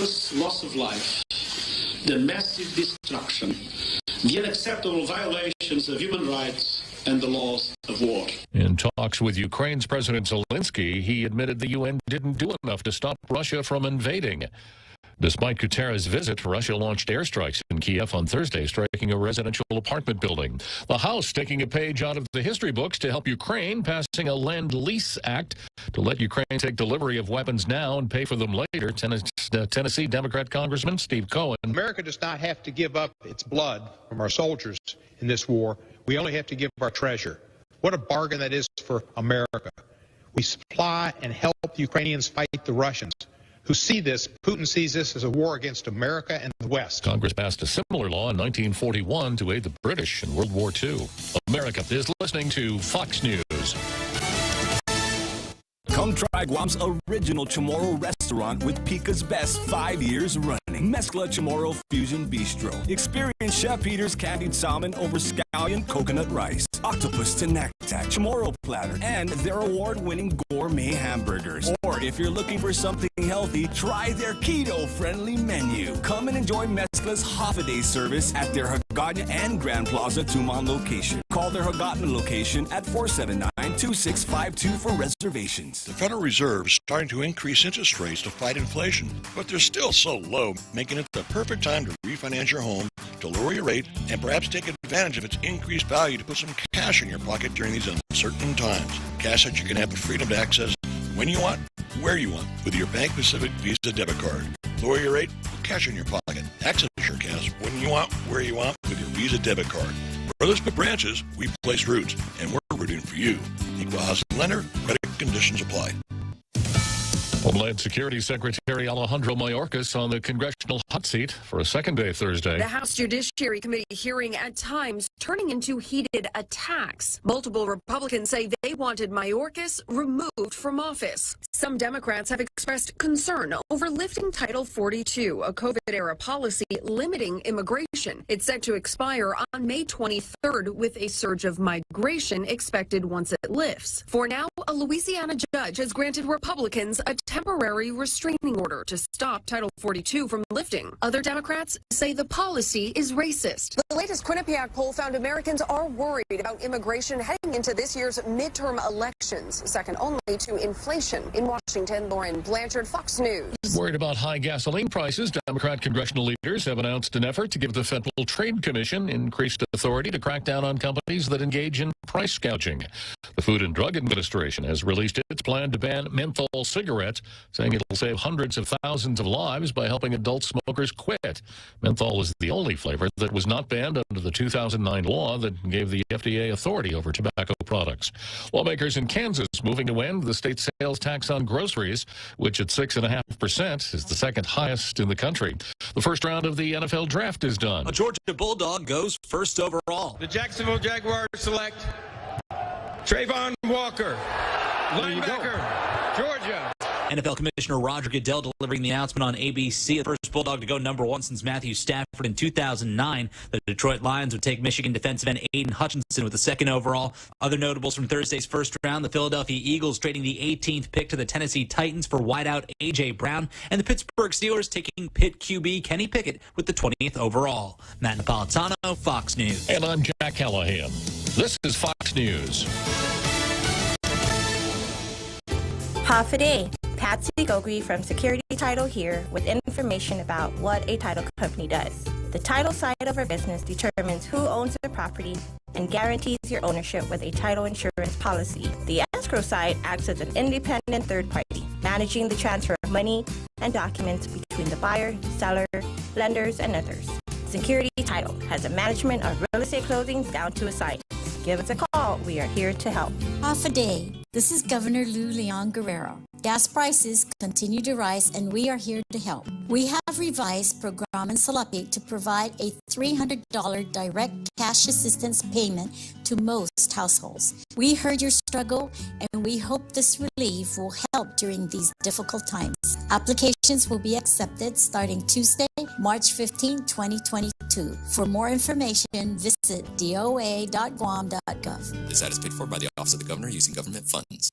senseless loss of life, the massive destruction, the unacceptable violations of human rights and the laws of war. In talks with Ukraine's President Zelensky, he admitted the UN didn't do enough to stop Russia from invading. Despite Guterres' visit, Russia launched airstrikes in Kiev on Thursday, striking a residential apartment building. The House taking a page out of the history books to help Ukraine, passing a Lend-Lease Act to let Ukraine take delivery of weapons now and pay for them later. Tennessee Democrat Congressman Steve Cohen. America does not have to give up its blood from our soldiers in this war. We only have to give our treasure. What a bargain that is for America. We supply and help the Ukrainians fight the Russians, who see this, Putin sees this as a war against America and the West. Congress passed a similar law in 1941 to aid the British in World War II. America is listening to Fox News. Come try Guam's original Chamorro restaurant with Pica's best 5 years running. Mezcla Chamorro Fusion Bistro. Experience Chef Peter's candied salmon over scallion coconut rice, octopus to nectar, Chamorro platter, and their award-winning gourmet hamburgers. Or if you're looking for something healthy, try their keto-friendly menu. Come and enjoy Mezcla's half-a-day service at their Hagåtña and Grand Plaza Tumon location. Call their Hagåtña location at 479-2652 for reservations. The Federal Reserve is starting to increase interest rates to fight inflation, but they're still so low, making it the perfect time to refinance your home, to lower your rate, and perhaps take advantage of its increased value to put some cash in your pocket during these uncertain times. Cash that you can have the freedom to access when you want, where you want, with your Bank Pacific Visa debit card. Lower your rate, put cash in your pocket. Access your cash when you want, where you want, with your Visa debit card. Brothers but branches, we place roots, and we're rooting for you. Equal housing lender, credit conditions apply. Homeland Security Secretary Alejandro Mayorkas on the congressional hot seat for a second day Thursday. The House Judiciary Committee hearing at times turning into heated attacks. Multiple Republicans say they wanted Mayorkas removed from office. Some Democrats have expressed concern over lifting Title 42, a COVID-era policy limiting immigration. It's set to expire on May 23rd with a surge of migration expected once it lifts. For now, a Louisiana judge has granted Republicans a temporary restraining order to stop Title 42 from lifting. Other Democrats say the policy is racist. The latest Quinnipiac poll found Americans are worried about immigration heading into this year's midterm elections, second only to inflation. In Washington, Lauren Blanchard, Fox News. Worried about high gasoline prices, Democrat congressional leaders have announced an effort to give the Federal Trade Commission increased authority to crack down on companies that engage in price gouging. The Food and Drug Administration has released its plan to ban menthol cigarettes, saying it'll save hundreds of thousands of lives by helping adult smokers quit. Menthol is the only flavor that was not banned under the 2009 law that gave the FDA authority over tobacco products. Lawmakers in Kansas moving to end the state sales tax on groceries, which at 6.5% is the second highest in the country. The first round of the NFL draft is done. A Georgia Bulldog goes first overall. The Jacksonville Jaguars select Trayvon Walker, linebacker, Georgia. NFL Commissioner Roger Goodell delivering the announcement on ABC. The first Bulldog to go #1 since Matthew Stafford in 2009. The Detroit Lions would take Michigan defensive end Aiden Hutchinson with the second overall. Other notables from Thursday's first round, the Philadelphia Eagles trading the 18th pick to the Tennessee Titans for wideout A.J. Brown, and the Pittsburgh Steelers taking Pitt QB Kenny Pickett with the 20th overall. Matt Napolitano, Fox News. And I'm Jack Callahan. This is Fox News. Half a day. Patsy Gogri from Security Title here with information about what a title company does. The title side of our business determines who owns the property and guarantees your ownership with a title insurance policy. The escrow side acts as an independent third party, managing the transfer of money and documents between the buyer, seller, lenders, and others. Security Title has a management of real estate closings down to a science. Give us a call. We are here to help. Half a day. This is Governor Lou Leon Guerrero. Gas prices continue to rise and we are here to help. We have revised Program and Salapi to provide a $300 direct cash assistance payment to most households. We heard your struggle and we hope this relief will help during these difficult times. Applications will be accepted starting Tuesday, March 15, 2022. For more information, visit doa.guam.gov. This ad is paid for by the Office of the Governor using government funds.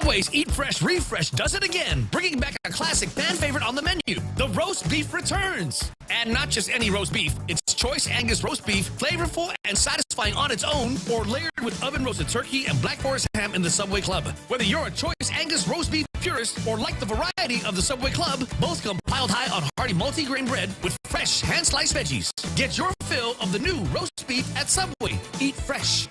Subway's Eat Fresh Refresh does it again, bringing back a classic fan favorite on the menu. The roast beef returns. And not just any roast beef. It's choice Angus roast beef, flavorful and satisfying on its own, or layered with oven-roasted turkey and Black Forest ham in the Subway Club. Whether you're a choice Angus roast beef purist or like the variety of the Subway Club, both come piled high on hearty multi-grain bread with fresh hand-sliced veggies. Get your fill of the new roast beef at Subway. Eat fresh.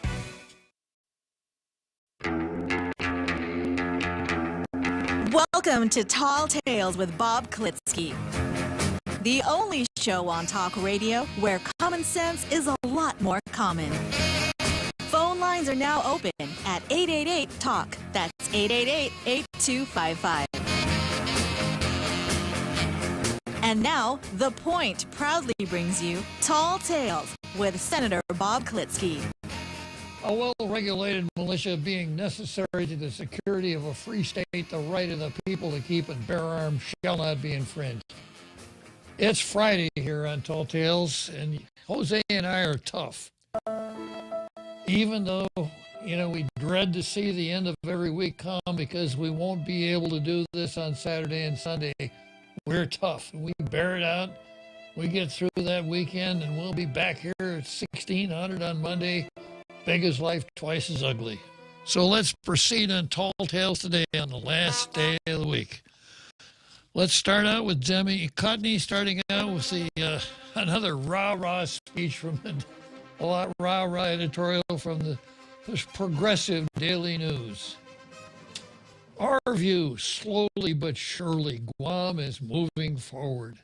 Welcome to Tall Tales with Bob Klitzkie, the only show on talk radio where common sense is a lot more common. Phone lines are now open at 888-TALK. That's 888-8255. And now, The Point proudly brings you Tall Tales with Senator Bob Klitzkie. A well-regulated militia being necessary to the security of a free state, the right of the people to keep and bear arms shall not be infringed. It's Friday here on Tall Tales, and Jose and I are tough. Even though, we dread to see the end of every week come because we won't be able to do this on Saturday and Sunday, we're tough. We bear it out. We get through that weekend, and we'll be back here at 1600 on Monday. Big as life, twice as ugly. So let's proceed on Tall Tales today on the last day of the week. Let's start out with Demi Cotney, starting out with another rah-rah speech from a lot rah-rah editorial from the Progressive Daily News. Our view, slowly but surely, Guam is moving forward.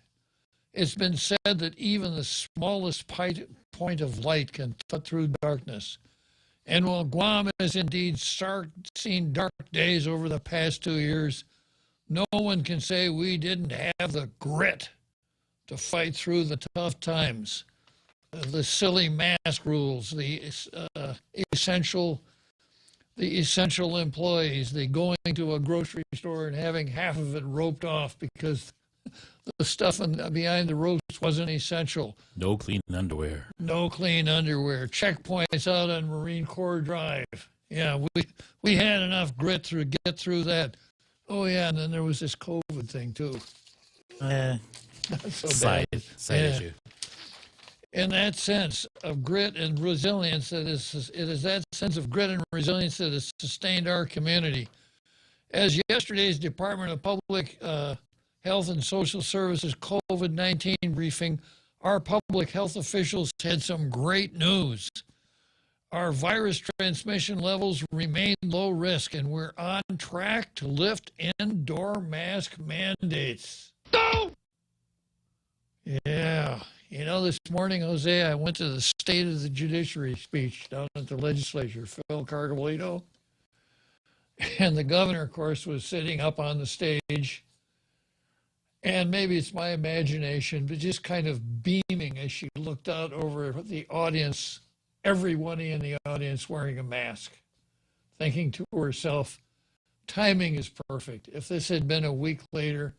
It's been said that even the smallest point of light can cut through darkness. And while Guam has indeed seen dark days over the past 2 years, no one can say we didn't have the grit to fight through the tough times. The silly mask rules, the essential employees, the going to a grocery store and having half of it roped off because the stuff behind the ropes wasn't essential. No clean underwear. No clean underwear. Checkpoints out on Marine Corps Drive. Yeah, we had enough grit to get through that. Oh, yeah, and then there was this COVID thing, too. Not so Side issue. In that sense of grit and resilience, it is that sense of grit and resilience that has sustained our community. As yesterday's Department of Public Health and Social Services COVID-19 briefing, our public health officials had some great news. Our virus transmission levels remain low risk, and we're on track to lift indoor mask mandates. No! Yeah. This morning, Jose, I went to the State of the Judiciary speech down at the legislature, Phil Cargolito. And the governor, of course, was sitting up on the stage. And maybe it's my imagination, but just kind of beaming as she looked out over the audience, everybody in the audience wearing a mask, thinking to herself, timing is perfect. If this had been a week later,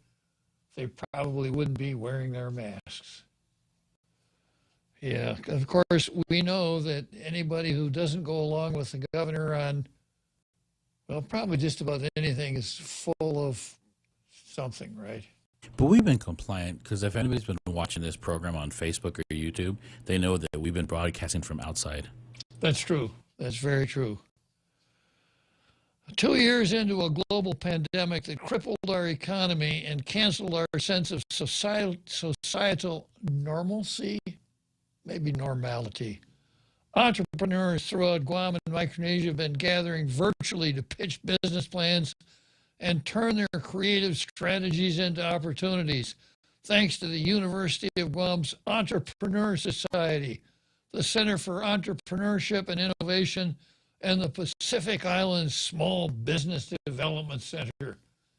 they probably wouldn't be wearing their masks. Yeah, of course, we know that anybody who doesn't go along with the governor on, well, probably just about anything is full of something, right? But we've been compliant because if anybody's been watching this program on Facebook or YouTube, they know that we've been broadcasting from outside. That's true. That's very true. 2 years into a global pandemic that crippled our economy and canceled our sense of societal normalcy, maybe normality. Entrepreneurs throughout Guam and Micronesia have been gathering virtually to pitch business plans and turn their creative strategies into opportunities, thanks to the University of Guam's Entrepreneur Society, the Center for Entrepreneurship and Innovation, and the Pacific Islands Small Business Development Center.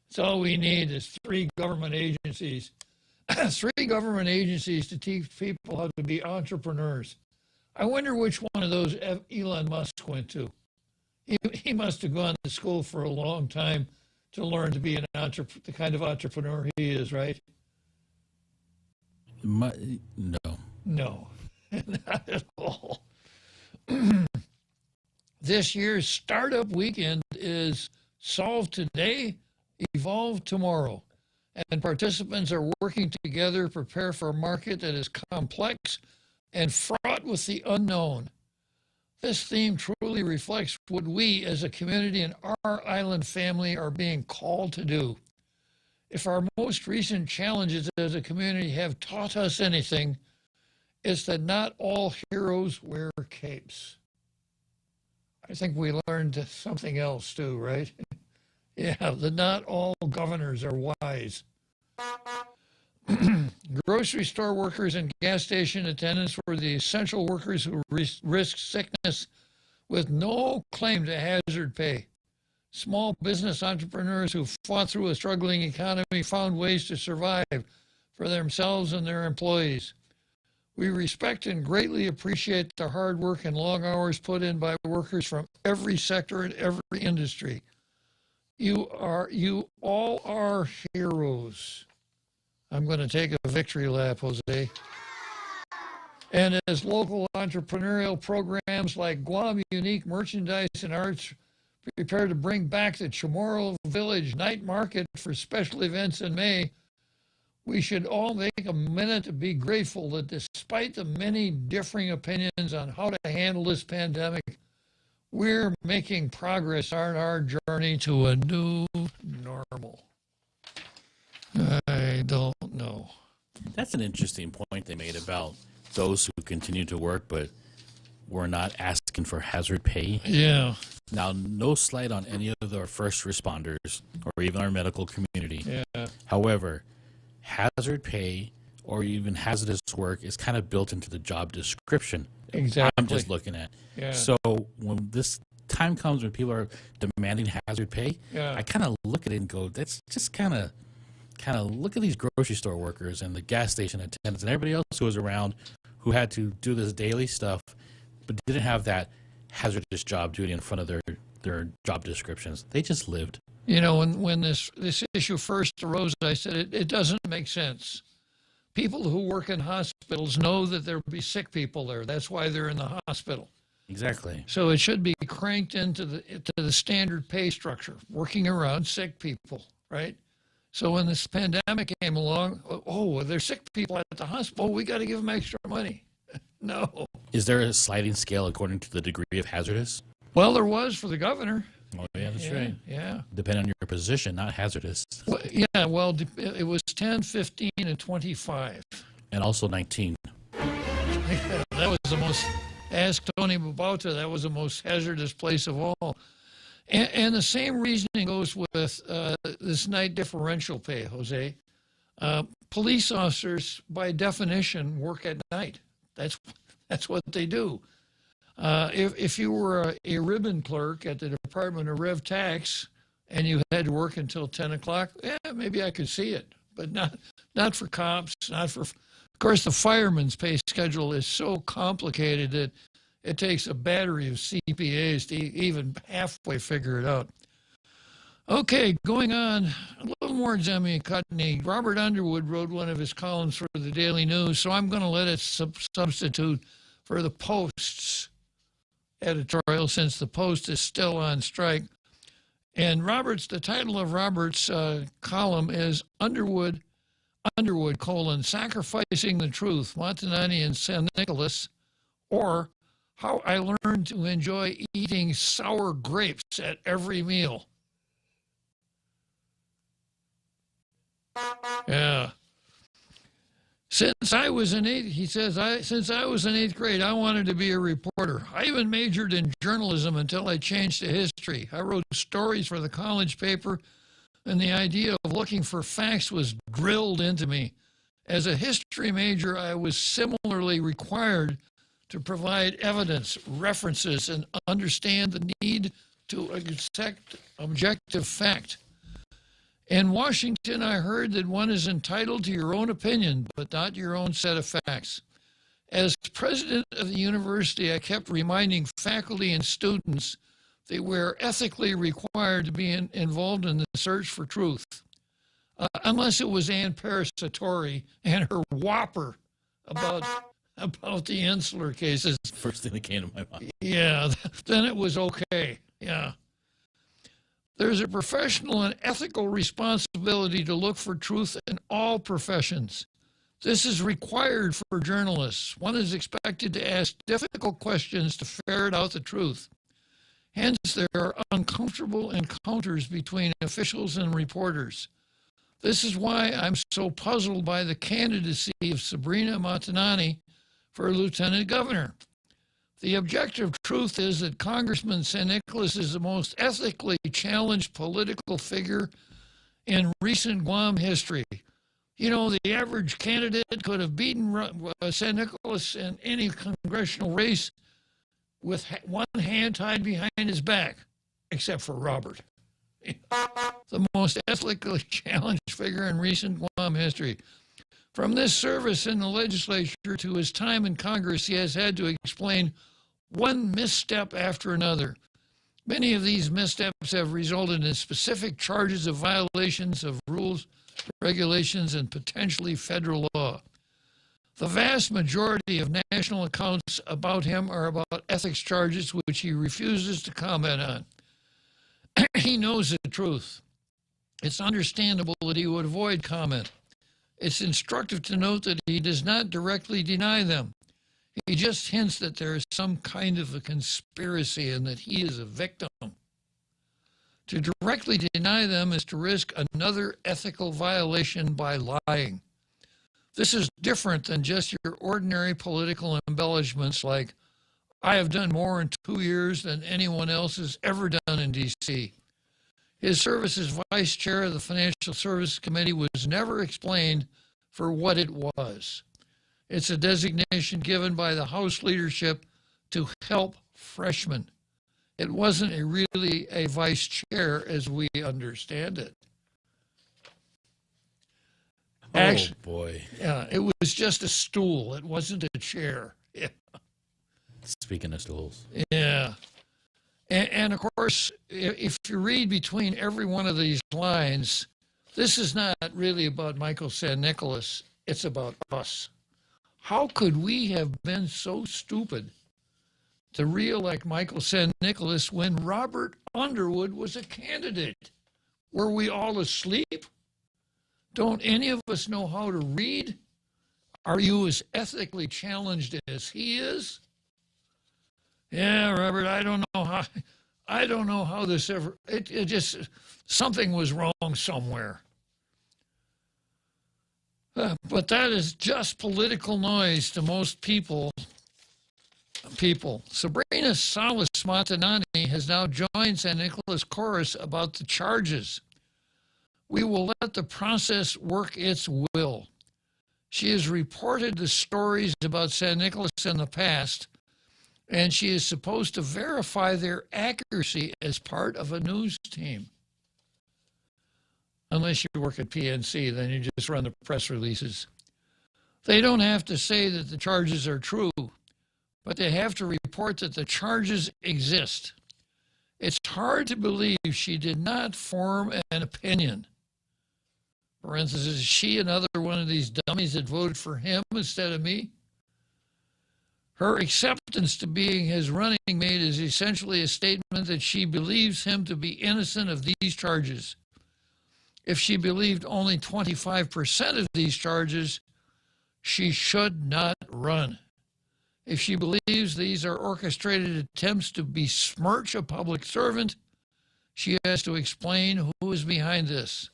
It's all we need is 3 government agencies. 3 government agencies to teach people how to be entrepreneurs. I wonder which one of those Elon Musk went to. He must have gone to school for a long time to learn to be the kind of entrepreneur he is, right? No. No, not at all. This year's Startup Weekend is Solve today, evolve tomorrow. And participants are working together to prepare for a market that is complex and fraught with the unknown. This theme truly reflects what we as a community and our island family are being called to do. If our most recent challenges as a community have taught us anything, it's that not all heroes wear capes. I think we learned something else too, right? Yeah, that not all governors are wise. Grocery store workers and gas station attendants were the essential workers who risked sickness with no claim to hazard pay. Small business entrepreneurs who fought through a struggling economy found ways to survive for themselves and their employees. We respect and greatly appreciate the hard work and long hours put in by workers from every sector and every industry. You all are heroes. I'm going to take a victory lap, Jose. And as local entrepreneurial programs like Guam Unique Merchandise and Arts prepare to bring back the Chamorro Village Night Market for special events in May, we should all make a minute to be grateful that despite the many differing opinions on how to handle this pandemic, we're making progress on our journey to a new normal. I don't know. That's an interesting point they made about those who continue to work but were not asking for hazard pay. Yeah. Now, no slight on any of our first responders or even our medical community. Yeah. However, hazard pay or even hazardous work is kind of built into the job description. Exactly. I'm just looking at. Yeah. So when this time comes when people are demanding hazard pay, Yeah. I kind of look at it and go, that's just kind of look at these grocery store workers and the gas station attendants and everybody else who was around who had to do this daily stuff but didn't have that hazardous job duty in front of their job descriptions. They just lived. You know, when this issue first arose, I said it doesn't make sense. People who work in hospitals know that there will be sick people there. That's why they're in the hospital. Exactly. So it should be cranked into the standard pay structure, working around sick people, right? So when this pandemic came along, oh, there's sick people at the hospital, we got to give them extra money. No. Is there a sliding scale according to the degree of hazardous? Well, there was for the governor. Oh, yeah, that's right. Yeah. Depending on your position, not hazardous. Well, yeah, well, it was 10, 15, and 25. And also 19. Yeah, that was the most, ask Tony Babauta, that was the most hazardous place of all. And the same reasoning goes with this night differential pay, Jose. Police officers, by definition, work at night. That's what they do. If you were a ribbon clerk at the Department of Rev Tax and you had to work until 10 o'clock, maybe I could see it, but not for cops, not for... Of course, the fireman's pay schedule is so complicated that it takes a battery of CPAs to even halfway figure it out. Okay, going on, a little more Zemi Cutney. Robert Underwood wrote one of his columns for the Daily News, so I'm going to let it substitute for the Post's editorial since the Post is still on strike. And the title of Robert's column is Underwood, Sacrificing the Truth, Montanani and San Nicolas, or How I Learned to Enjoy Eating Sour Grapes at Every Meal. Yeah. Since I was in eighth grade, I wanted to be a reporter. I even majored in journalism until I changed to history. I wrote stories for the college paper, and the idea of looking for facts was drilled into me. As a history major, I was similarly required to provide evidence, references, and understand the need to accept objective fact. In Washington, I heard that one is entitled to your own opinion, but not your own set of facts. As president of the university, I kept reminding faculty and students they were ethically required to be involved in the search for truth. Unless it was Ann Parasatori and her whopper about the insular cases. First thing that came to my mind. Yeah, then it was okay. Yeah. There's a professional and ethical responsibility to look for truth in all professions. This is required for journalists. One is expected to ask difficult questions to ferret out the truth. Hence, there are uncomfortable encounters between officials and reporters. This is why I'm so puzzled by the candidacy of Sabrina Montanani for lieutenant governor. The objective truth is that Congressman San Nicolas is the most ethically challenged political figure in recent Guam history. You know, the average candidate could have beaten San Nicolas in any congressional race with one hand tied behind his back, except for Robert. The most ethically challenged figure in recent Guam history. From this service in the legislature to his time in Congress, he has had to explain one misstep after another. Many of these missteps have resulted in specific charges of violations of rules, regulations, and potentially federal law. The vast majority of national accounts about him are about ethics charges which he refuses to comment on. He knows the truth. It's understandable that he would avoid comment. It's instructive to note that he does not directly deny them. He just hints that there is some kind of a conspiracy and that he is a victim. To directly deny them is to risk another ethical violation by lying. This is different than just your ordinary political embellishments like, I have done more in 2 years than anyone else has ever done in D.C. His service as vice chair of the Financial Services Committee was never explained for what it was. It's a designation given by the House leadership to help freshmen. It wasn't really a vice chair as we understand it. Actually, oh, boy. Yeah, it was just a stool. It wasn't a chair. Yeah. Speaking of stools. Yeah. And of course, if you read between every one of these lines, this is not really about Michael San Nicolas. It's about us. How could we have been so stupid to re-elect Michael San Nicolas when Robert Underwood was a candidate? Were we all asleep? Don't any of us know how to read? Are you as ethically challenged as he is? Yeah, Robert, I don't know how this ever, it just, something was wrong somewhere. But that is just political noise to most people. Sabrina Salas Montanani has now joined San Nicolas chorus about the charges. We will let the process work its will. She has reported the stories about San Nicolas in the past, and she is supposed to verify their accuracy as part of a news team. Unless you work at PNC, then you just run the press releases. They don't have to say that the charges are true, but they have to report that the charges exist. It's hard to believe she did not form an opinion. Parenthesis, is she another one of these dummies that voted for him instead of me? Her acceptance to being his running mate is essentially a statement that she believes him to be innocent of these charges. If she believed only 25% of these charges, she should not run. If she believes these are orchestrated attempts to besmirch a public servant, she has to explain who is behind this.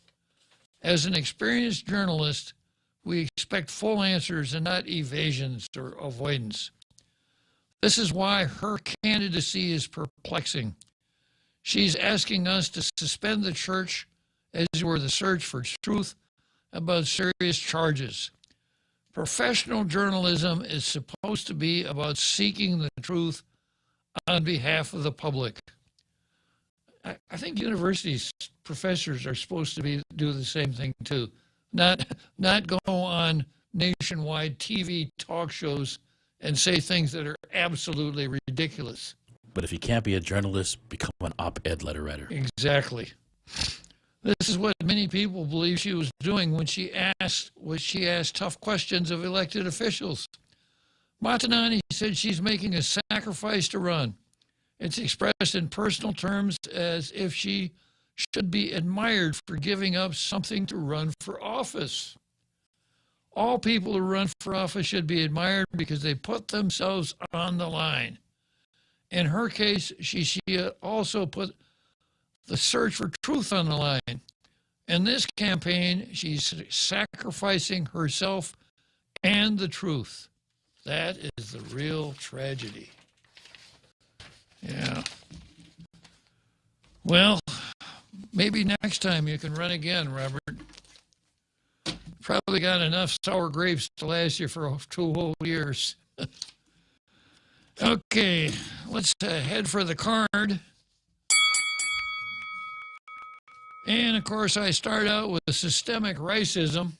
As an experienced journalist, we expect full answers and not evasions or avoidance. This is why her candidacy is perplexing. She's asking us to suspend the church as were the search for truth about serious charges. Professional journalism is supposed to be about seeking the truth on behalf of the public. I think universities professors are supposed to do the same thing too. Not go on nationwide TV talk shows and say things that are absolutely ridiculous. But if you can't be a journalist, become an op-ed letter writer. Exactly. This is what many people believe she was doing when she asked tough questions of elected officials. Montanani said she's making a sacrifice to run. It's expressed in personal terms as if she should be admired for giving up something to run for office. All people who run for office should be admired because they put themselves on the line. In her case, she also put the search for truth on the line. In this campaign, she's sacrificing herself and the truth. That is the real tragedy. Yeah. Well, maybe next time you can run again, Robert. Probably got enough sour grapes to last you for 2 whole years. Okay, let's head for the card. And, of course, I start out with systemic racism.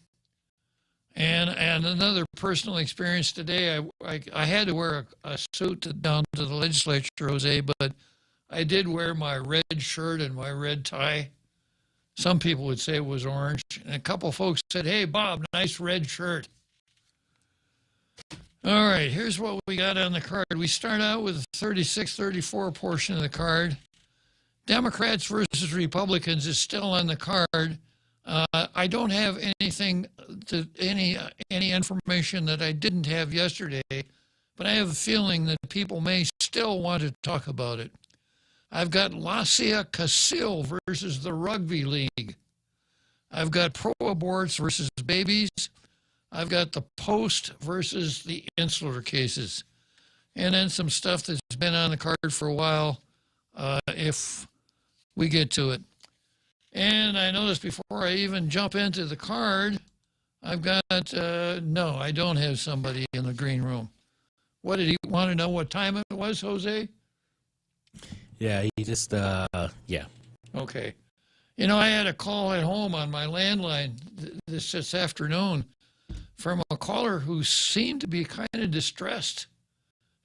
And another personal experience today, I had to wear a suit down to the legislature, Jose, but I did wear my red shirt and my red tie. Some people would say it was orange. And a couple folks said, hey, Bob, nice red shirt. All right, here's what we got on the card. We start out with the 36-34 portion of the card. Democrats versus Republicans is still on the card. I don't have anything, any information that I didn't have yesterday, but I have a feeling that people may still want to talk about it. I've got Lacia Casil versus the Rugby League. I've got pro-aborts versus babies. I've got the Post versus the Insular cases. And then some stuff that's been on the card for a while, if we get to it. And I noticed before I even jump into the card, I've got, no, I don't have somebody in the green room. What, did he want to know what time it was, Jose? Yeah, he just, yeah. Okay. You know, I had a call at home on my landline this afternoon from a caller who seemed to be kind of distressed.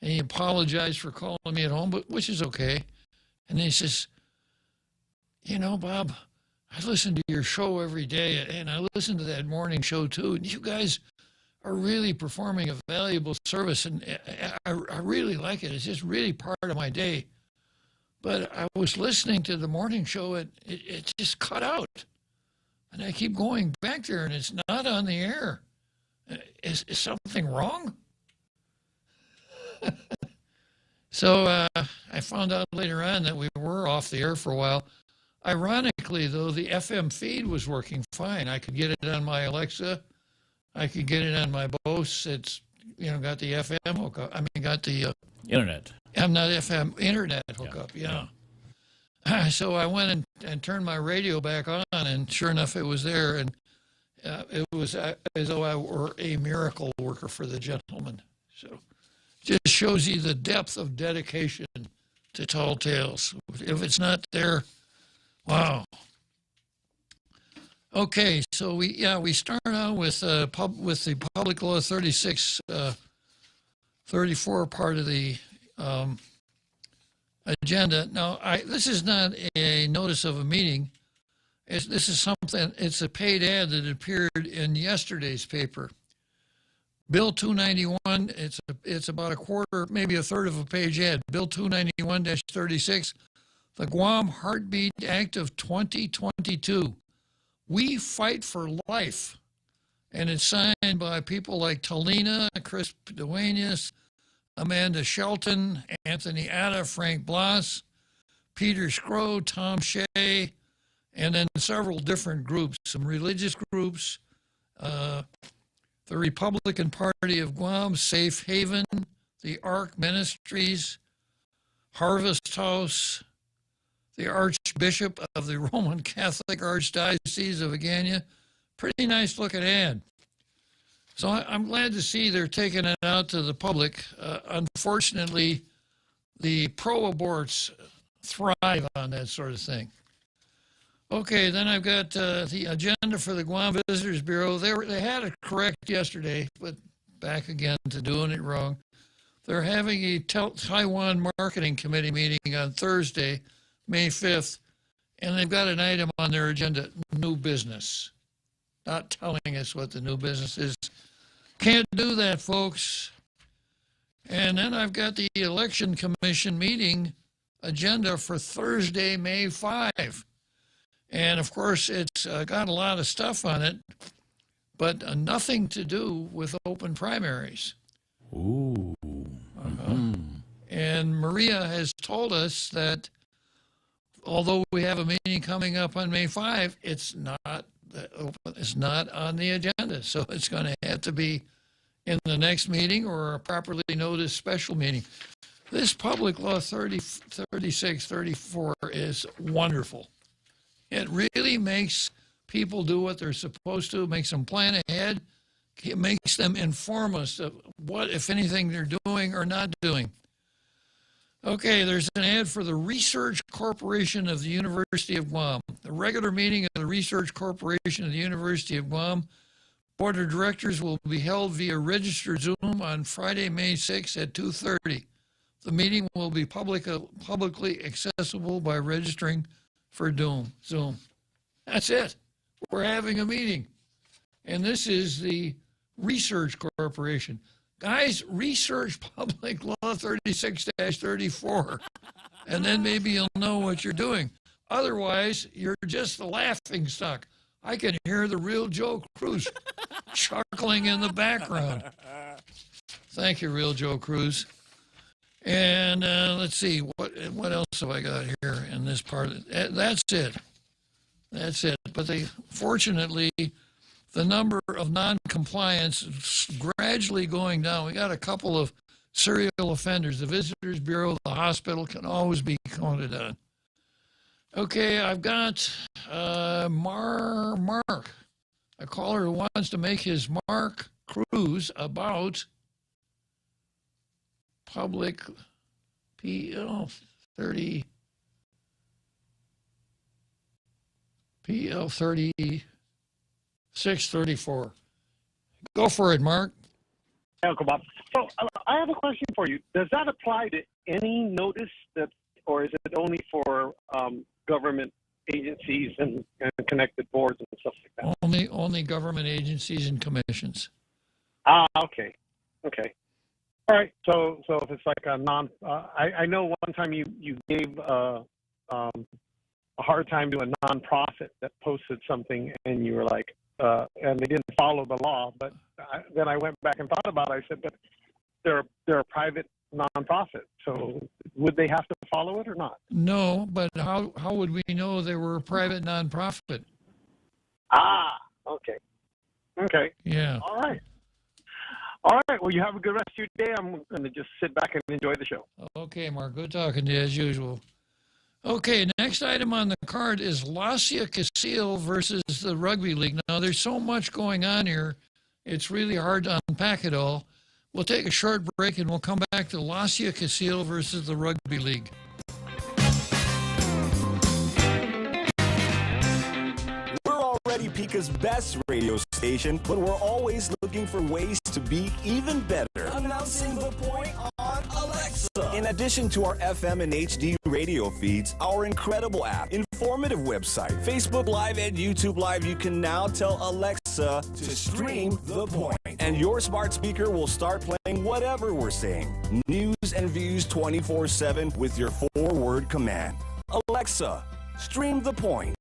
And he apologized for calling me at home, but which is okay. And he says, you know, Bob, I listen to your show every day, and I listen to that morning show too, and you guys are really performing a valuable service, and I really like it. It's just really part of my day. But I was listening to the morning show, and it just cut out. And I keep going back there, and it's not on the air. Is something wrong? So I found out later on that we were off the air for a while. Ironically, though, the FM feed was working fine. I could get it on my Alexa. I could get it on my Bose. It's, you know, got the FM hookup. I mean, got the... Internet. I'm not FM, internet hookup, yeah. So I went and turned my radio back on, and sure enough, it was there. And it was as though I were a miracle worker for the gentleman. So just shows you the depth of dedication to Tall Tales. If it's not there, wow. Okay, so we start out with the Public Law 36, 34 part of the agenda. Now, this is not a notice of a meeting. This is something. It's a paid ad that appeared in yesterday's paper. Bill 291. It's about a quarter, maybe a third of a page ad. Bill 291-36, the Guam Heartbeat Act of 2022. We fight for life, and it's signed by people like Talina, Chris Duenas, Amanda Shelton, Anthony Atta, Frank Blas, Peter Scrow, Tom Shea, and then several different groups, some religious groups, the Republican Party of Guam, Safe Haven, the Ark Ministries, Harvest House, the Archbishop of the Roman Catholic Archdiocese of Agana. Pretty nice looking ad. So I'm glad to see they're taking it out to the public. Unfortunately, the pro-aborts thrive on that sort of thing. Okay, then I've got the agenda for the Guam Visitors Bureau. They had it correct yesterday, but back again to doing it wrong. They're having a Taiwan Marketing Committee meeting on Thursday, May 5th, and they've got an item on their agenda, new business. Not telling us what the new business is. Can't do that, folks. And then I've got the Election Commission meeting agenda for Thursday, May 5. And, of course, it's got a lot of stuff on it, but nothing to do with open primaries. Ooh. And Maria has told us that although we have a meeting coming up on May 5, it's not on the agenda. So it's going to have to be in the next meeting or a properly noticed special meeting. This Public Law 3634 is wonderful. It really makes people do what they're supposed to, makes them plan ahead, it makes them inform us of what, if anything, they're doing or not doing. Okay, there's an ad for the Research Corporation of the University of Guam. The regular meeting of the Research Corporation of the University of Guam Board of Directors will be held via registered Zoom on Friday, May 6 at 2:30. The meeting will be publicly accessible by registering for Zoom. That's it. We're having a meeting. And this is the Research Corporation. Guys, research Public Law 36-34, and then maybe you'll know what you're doing. Otherwise, you're just a laughing stock. I can hear the real Joe Cruz chuckling in the background. Thank you, real Joe Cruz. And let's see, what else have I got here in this part? That's it. That's it. But fortunately, the number of non-compliance is gradually going down. We got a couple of serial offenders. The Visitors Bureau, the hospital can always be counted on. Okay, I've got Mark, a caller who wants to make his Mark Cruz about public PL 3634. Go for it, Mark. Uncle Bob. So I have a question for you. Does that apply to any notice or is it only for government agencies and connected boards and stuff like that? Only government agencies and commissions. Okay. All right. So if it's like a I know one time you gave a hard time to a nonprofit that posted something, and you were like, and they didn't follow the law. But then I went back and thought about it. I said, but they're a private nonprofit, so would they have to follow it or not? No, but how would we know they were a private nonprofit? Okay. Yeah. All right. Well, you have a good rest of your day. I'm going to just sit back and enjoy the show. Okay, Mark. Good talking to you as usual. Okay, next item on the card is Lacia Casil versus the Rugby League. Now, there's so much going on here, it's really hard to unpack it all. We'll take a short break and we'll come back to Lacia Casil versus the Rugby League. We're already Pika's best radio station, but we're always looking for ways to be even better. Announcing the point on Alexa. In addition to our FM and HD radio feeds, our incredible app, informative website, Facebook Live, and YouTube Live, you can now tell Alexa to stream The Point. And your smart speaker will start playing whatever we're saying. News and views 24/7 with your 4-word command. Alexa, stream The Point.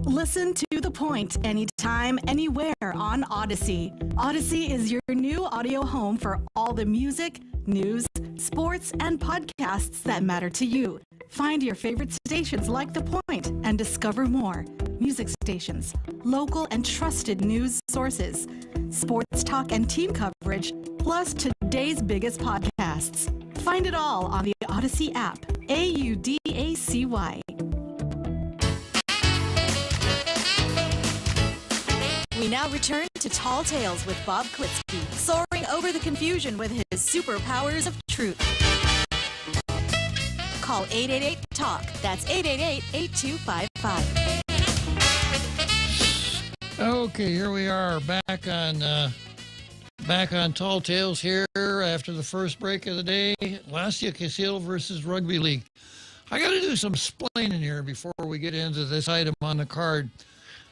Listen to The Point anytime, anywhere on Odyssey. Odyssey is your new audio home for all the music, news, sports, and podcasts that matter to you. Find your favorite stations like The Point and discover more. Music stations, local and trusted news sources, sports talk and team coverage, plus today's biggest podcasts. Find it all on the Odyssey app. AUDACY. We now return to Tall Tales with Bob Klitzkie, soaring over the confusion with his superpowers of truth. Call 888-TALK. That's 888-8255. Okay, here we are back on Tall Tales here after the first break of the day. Lacia Casil versus Rugby League. I got to do some explaining here before we get into this item on the card.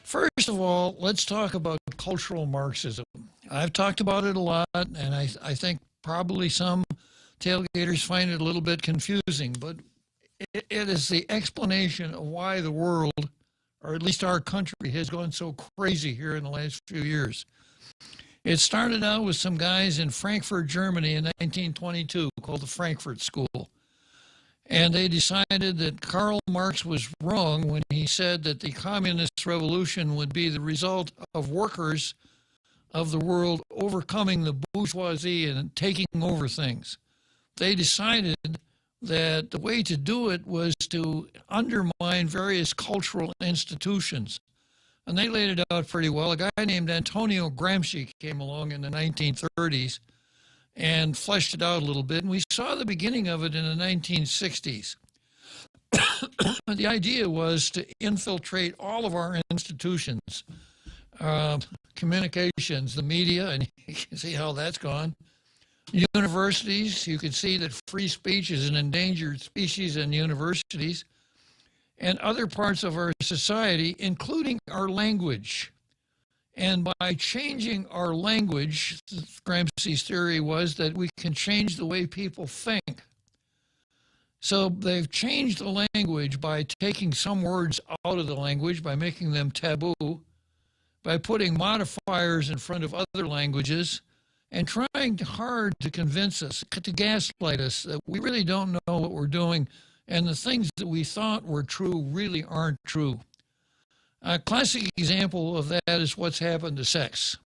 First of all, let's talk about cultural Marxism. I've talked about it a lot, and I think probably some tailgaters find it a little bit confusing, but it is the explanation of why the world or at least our country, has gone so crazy here in the last few years. It started out with some guys in Frankfurt, Germany in 1922 called the Frankfurt School. And they decided that Karl Marx was wrong when he said that the communist revolution would be the result of workers of the world overcoming the bourgeoisie and taking over things. They decided that the way to do it was to undermine various cultural institutions. And they laid it out pretty well. A guy named Antonio Gramsci came along in the 1930s and fleshed it out a little bit, and we saw the beginning of it in the 1960s. The idea was to infiltrate all of our institutions, communications, the media, and you can see how that's gone. Universities, you can see that free speech is an endangered species in universities, and other parts of our society, including our language. And by changing our language, Gramsci's theory was that we can change the way people think. So they've changed the language by taking some words out of the language, by making them taboo, by putting modifiers in front of other languages, and trying hard to convince us, to gaslight us, that we really don't know what we're doing, and the things that we thought were true really aren't true. A classic example of that is what's happened to sex.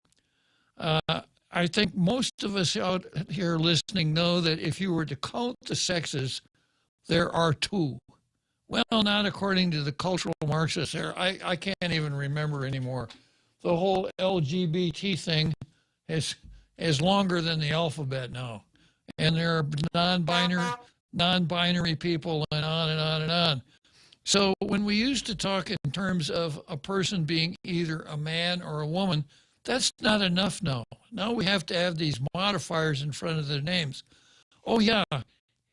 I think most of us out here listening know that if you were to count the sexes, there are two. Well, not according to the cultural Marxists. I can't even remember anymore. The whole LGBT thing is longer than the alphabet now. And there are non-binary people and on and on and on. So when we used to talk in terms of a person being either a man or a woman, that's not enough now. Now we have to have these modifiers in front of their names. Oh yeah,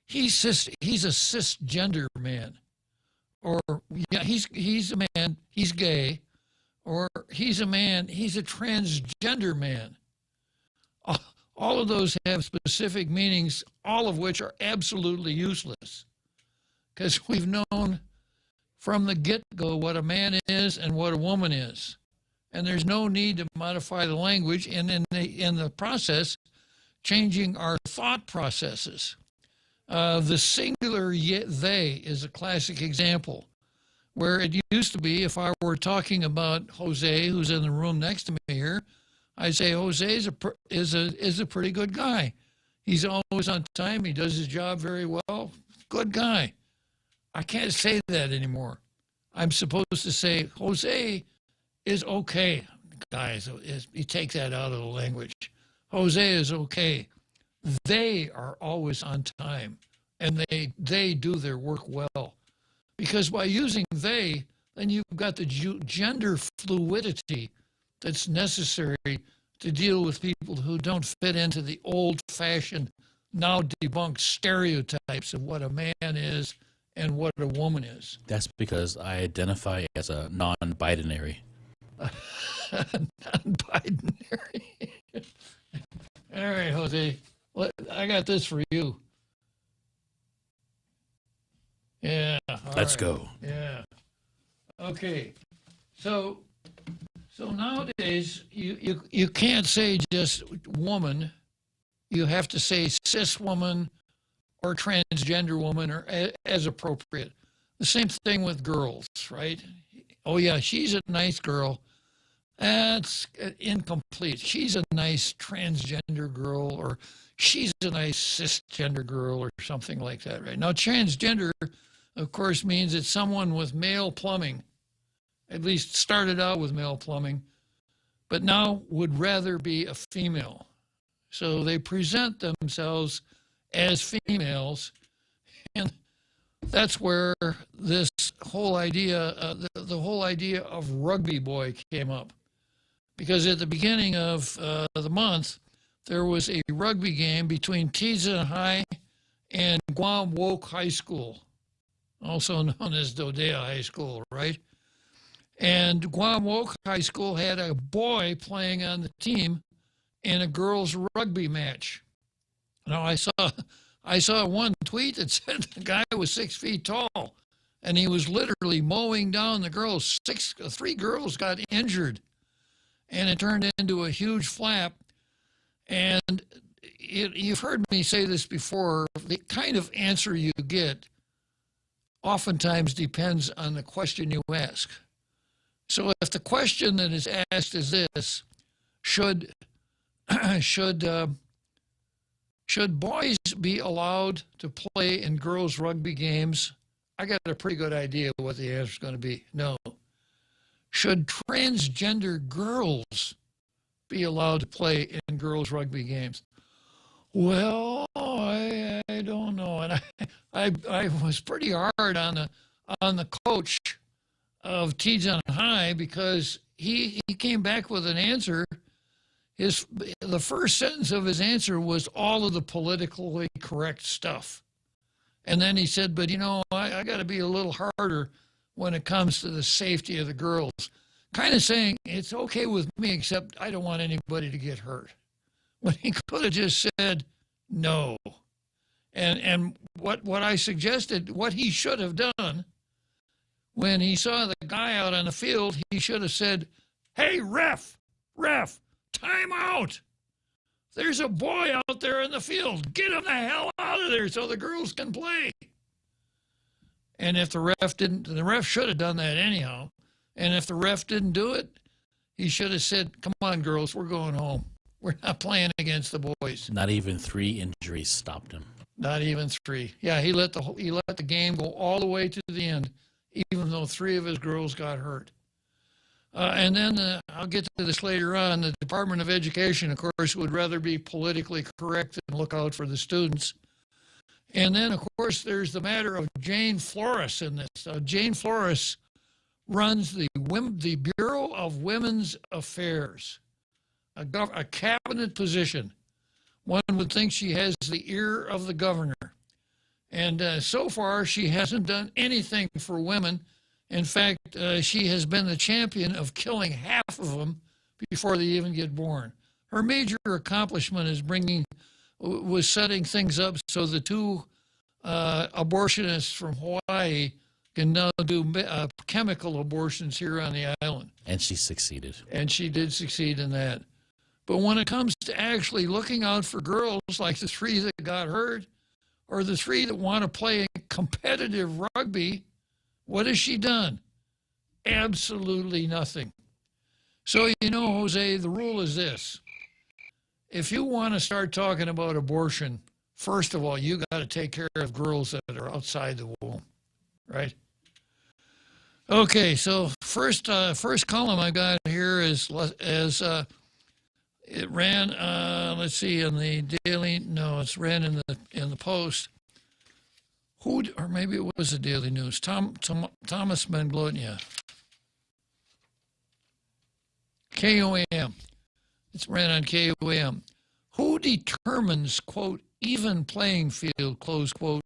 he's a cisgender man. Or yeah, he's a man, he's gay. Or he's a man, he's a transgender man. All of those have specific meanings, all of which are absolutely useless. Because we've known from the get-go what a man is and what a woman is. And there's no need to modify the language, and in the process, changing our thought processes. The singular they is a classic example, where it used to be, if I were talking about Jose, who's in the room next to me here, I'd say Jose is a pretty good guy. He's always on time. He does his job very well. Good guy. I can't say that anymore. I'm supposed to say Jose is okay. Guys, you take that out of the language. Jose is okay. They are always on time, and they do their work well. Because by using they, then you've got the gender fluidity that's necessary to deal with people who don't fit into the old-fashioned, now debunked stereotypes of what a man is and what a woman is. That's because I identify as a non-binary. Non-binary. All right, Jose. I got this for you. Yeah. Let's go. Yeah. Okay. So nowadays you can't say just woman. You have to say cis woman or transgender woman, or as appropriate. The same thing with girls, right? Oh yeah, she's a nice girl. That's incomplete. She's a nice transgender girl, or she's a nice cisgender girl, or something like that, right? Now, transgender, of course, means it's someone with male plumbing, at least started out with male plumbing, but now would rather be a female. So they present themselves as females, and that's where this whole idea, the whole idea of rugby boy came up. Because at the beginning of the month, there was a rugby game between Tiza High and Guam Woke High School, also known as Dodea High School, right? And Guam Woke High School had a boy playing on the team in a girls' rugby match. Now, I saw one tweet that said the guy was 6 feet tall, and he was literally mowing down the girls. Three girls got injured, and it turned into a huge flap. And you've heard me say this before, the kind of answer you get oftentimes depends on the question you ask. So if the question that is asked is this, should boys be allowed to play in girls' rugby games? I got a pretty good idea what the answer is going to be. No. Should transgender girls be allowed to play in girls' rugby games? Well, I don't know. And I was pretty hard on the coach of Tejan High because he came back with an answer. The first sentence of his answer was all of the politically correct stuff. And then he said, but I got to be a little harder when it comes to the safety of the girls. Kind of saying, it's okay with me, except I don't want anybody to get hurt. When he could have just said no. And what I suggested, what he should have done, when he saw the guy out on the field, he should have said, hey, ref, time out. There's a boy out there in the field. Get him the hell out of there so the girls can play. And if the ref didn't, the ref should have done that anyhow. And if the ref didn't do it, he should have said, come on, girls, we're going home. We're not playing against the boys. Not even 3 injuries stopped him. Not even 3. Yeah, he let the game go all the way to the end, even though 3 of his girls got hurt. And then I'll get to this later on. The Department of Education, of course, would rather be politically correct and look out for the students. And then, of course, there's the matter of Jane Flores in this. Jane Flores runs the Bureau of Women's Affairs, a cabinet position. One would think she has the ear of the governor. And so far, she hasn't done anything for women. In fact, she has been the champion of killing half of them before they even get born. Her major accomplishment was setting things up so the 2 abortionists from Hawaii can now do chemical abortions here on the island. And she succeeded. And she did succeed in that. But when it comes to actually looking out for girls like the 3 that got hurt or the 3 that want to play competitive rugby, what has she done? Absolutely nothing. So, Jose, the rule is this. If you want to start talking about abortion, first of all, you got to take care of girls that are outside the womb, right? Okay, so first column I got here is it ran. Let's see, in the Daily. No, it's ran in the Post. Or maybe it was the Daily News. Thomas Manglotnia. KOAM. It's ran on KOAM. Who determines, quote, even playing field, close quote,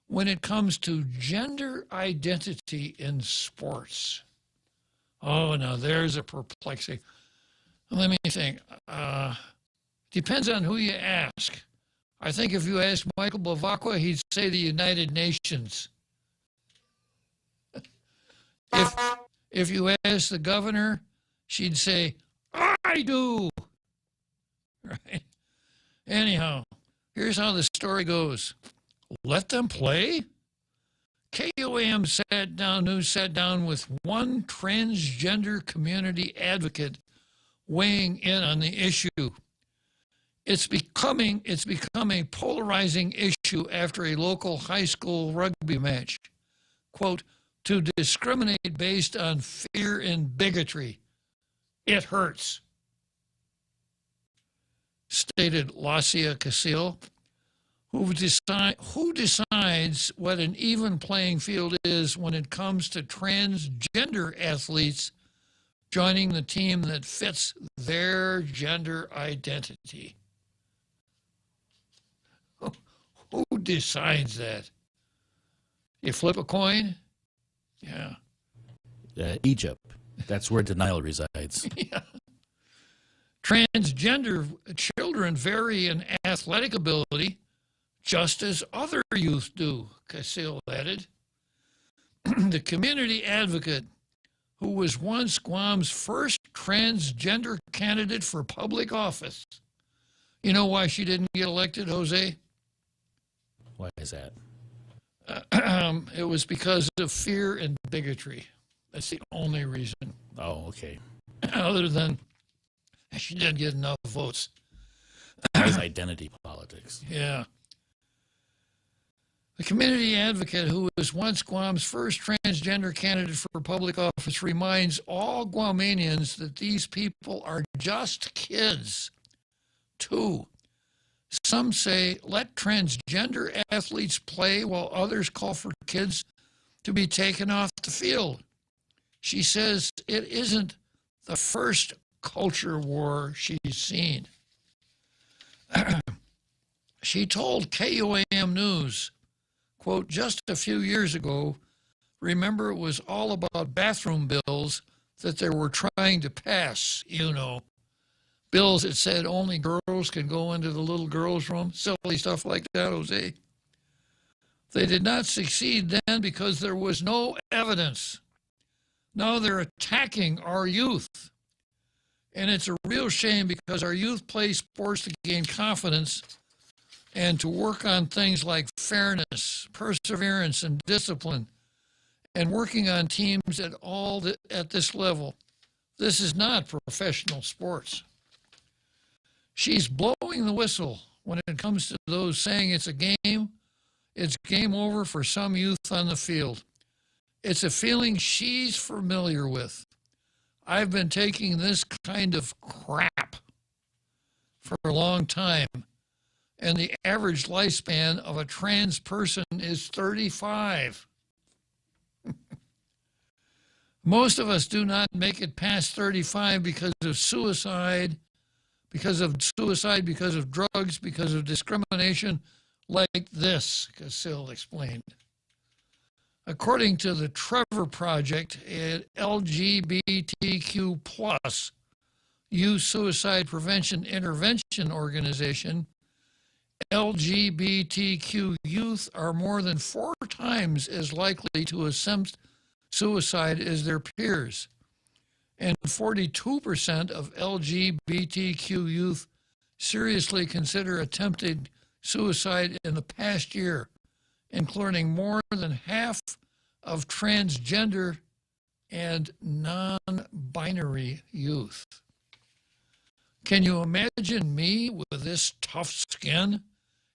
when it comes to gender identity in sports? Oh, now there's a perplexity. Let me think. Depends on who you ask. I think if you asked Michael Bavacqua, he'd say the United Nations. If you ask the governor, she'd say, I do. Right? Anyhow, here's how the story goes. Let them play? KOAM sat down with one transgender community advocate weighing in on the issue. It's become a polarizing issue after a local high school rugby match. Quote, to discriminate based on fear and bigotry. It hurts. Stated Lacia Casil, who decides what an even playing field is when it comes to transgender athletes joining the team that fits their gender identity. Who decides that? You flip a coin? Yeah. Egypt. That's where denial resides. Yeah. Transgender children vary in athletic ability, just as other youth do, Casil added. the community advocate who was once Guam's first transgender candidate for public office. You know why she didn't get elected, Jose? Why is that? It was because of fear and bigotry. That's the only reason. Oh, okay. Other than she didn't get enough votes. That was identity politics. Yeah. The community advocate who was once Guam's first transgender candidate for public office reminds all Guamanians that these people are just kids. 2, some say let transgender athletes play while others call for kids to be taken off the field. She says it isn't the first culture war she's seen. She told KUAM News, quote, just a few years ago, remember it was all about bathroom bills that they were trying to pass, you know. Bills that said only girls can go into the little girls' room, silly stuff like that, Jose. They did not succeed then because there was no evidence. Now they're attacking our youth. And it's a real shame because our youth play sports to gain confidence and to work on things like fairness, perseverance, and discipline, and working on teams at this level. This is not professional sports. She's blowing the whistle when it comes to those saying it's a game. It's game over for some youth on the field. It's a feeling she's familiar with. I've been taking this kind of crap for a long time, and the average lifespan of a trans person is 35. Most of us do not make it past 35 because of suicide, because of drugs, because of discrimination like this, Casil explained. According to the Trevor Project, an LGBTQ+ youth suicide prevention intervention organization, LGBTQ youth are more than 4 times as likely to attempt suicide as their peers. And 42% of LGBTQ youth seriously consider attempting suicide in the past year, including more than half of transgender and non-binary youth. Can you imagine me with this tough skin,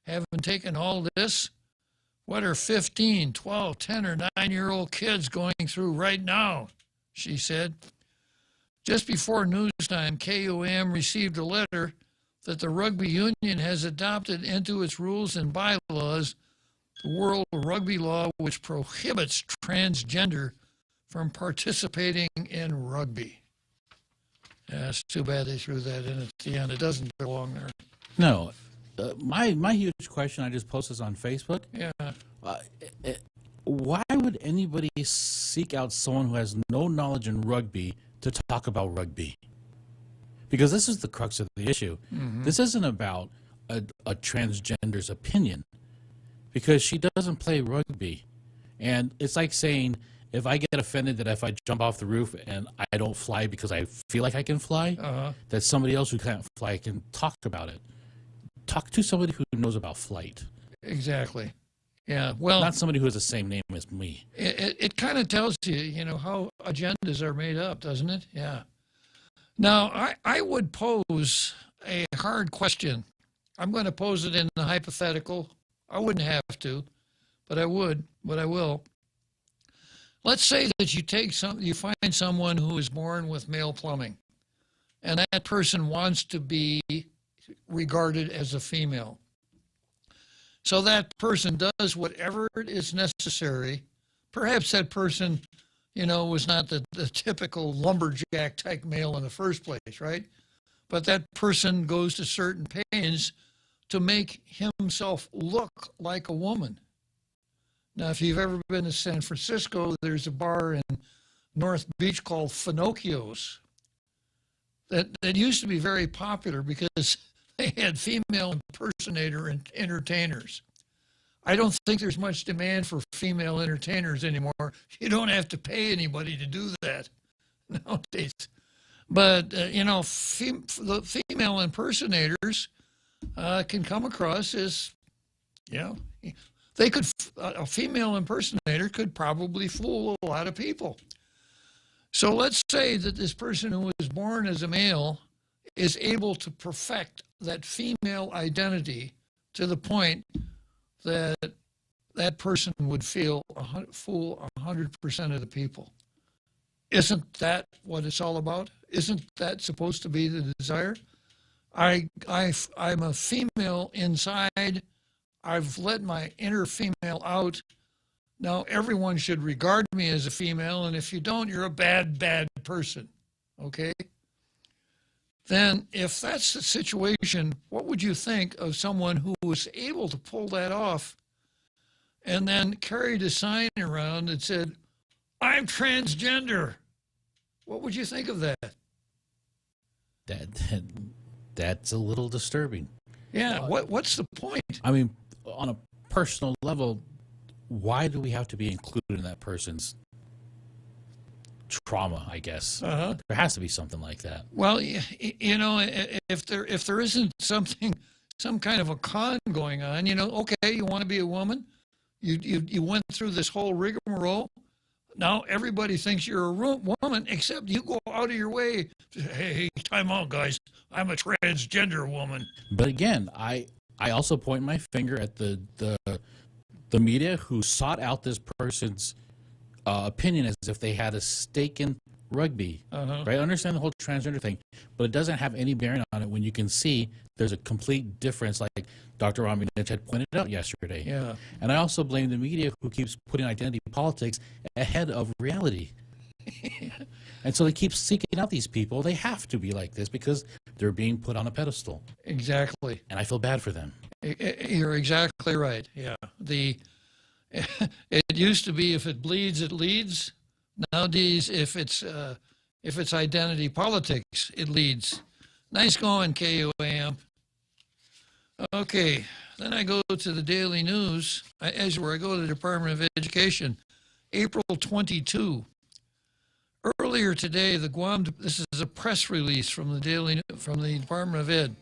having taken all this? What are 15, 12, 10, or 9-year-old kids going through right now? She said. Just before news time, KUAM received a letter that the rugby union has adopted into its rules and bylaws the World Rugby Law, which prohibits transgender from participating in rugby. Yeah, it's too bad they threw that in at the end. It doesn't belong there. No. My huge question, I just posted this on Facebook. Yeah. Why would anybody seek out someone who has no knowledge in rugby to talk about rugby? Because this is the crux of the issue. Mm-hmm. This isn't about a transgender's opinion, because she doesn't play rugby. And it's like saying, if I get offended that if I jump off the roof and I don't fly because I feel like I can fly, that somebody else who can't fly can talk about it. Talk to somebody who knows about flight. Exactly. Yeah, well, not somebody who has the same name as me. It kind of tells you, how agendas are made up, doesn't it? Yeah. Now, I would pose a hard question. I'm going to pose it in the hypothetical. I wouldn't have to, but I will. Let's say that you find someone who is born with male plumbing, and that person wants to be regarded as a female. So that person does whatever is necessary. Perhaps that person, was not the typical lumberjack type male in the first place, right? But that person goes to certain pains to make himself look like a woman. Now, if you've ever been to San Francisco, there's a bar in North Beach called Finocchio's that used to be very popular because they had female impersonator and entertainers. I don't think there's much demand for female entertainers anymore. You don't have to pay anybody to do that nowadays. But, the female impersonators can come across as, a female impersonator could probably fool a lot of people. So let's say that this person who was born as a male is able to perfect that female identity to the point that that person would fool 100% of the people. Isn't that what it's all about? Isn't that supposed to be the desire? I'm a female inside. I've let my inner female out. Now everyone should regard me as a female, and if you don't, you're a bad, bad person. Okay? Then if that's the situation, what would you think of someone who was able to pull that off and then carried a sign around that said, "I'm transgender"? What would you think of that? That's a little disturbing. Yeah, what's the point? I mean, on a personal level, why do we have to be included in that person's trauma, I guess? There has to be something like that. Well, if there isn't some kind of a con going on, okay, you want to be a woman, you went through this whole rigmarole. Now everybody thinks you're a woman, except you go out of your way to say, hey, time out, guys. I'm a transgender woman. But again, I also point my finger at the media who sought out this person's opinion as if they had a stake in rugby. Right? I understand the whole transgender thing, but it doesn't have any bearing on it when you can see there's a complete difference, like Dr. Raminich had pointed out yesterday. Yeah. And I also blame the media who keeps putting identity politics ahead of reality. And so they keep seeking out these people. They have to be like this because they're being put on a pedestal. Exactly. And I feel bad for them. You're exactly right. Yeah. It used to be if it bleeds, it leads. Nowadays, if it's identity politics, it leads. Nice going, KUAM. Okay, then I go to the Daily News. I go to the Department of Education, April 22. Earlier today, this is a press release from the Department of Ed.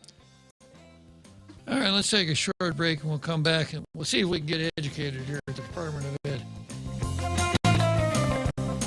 All right, let's take a short break and we'll come back and we'll see if we can get educated here at the Department of Ed.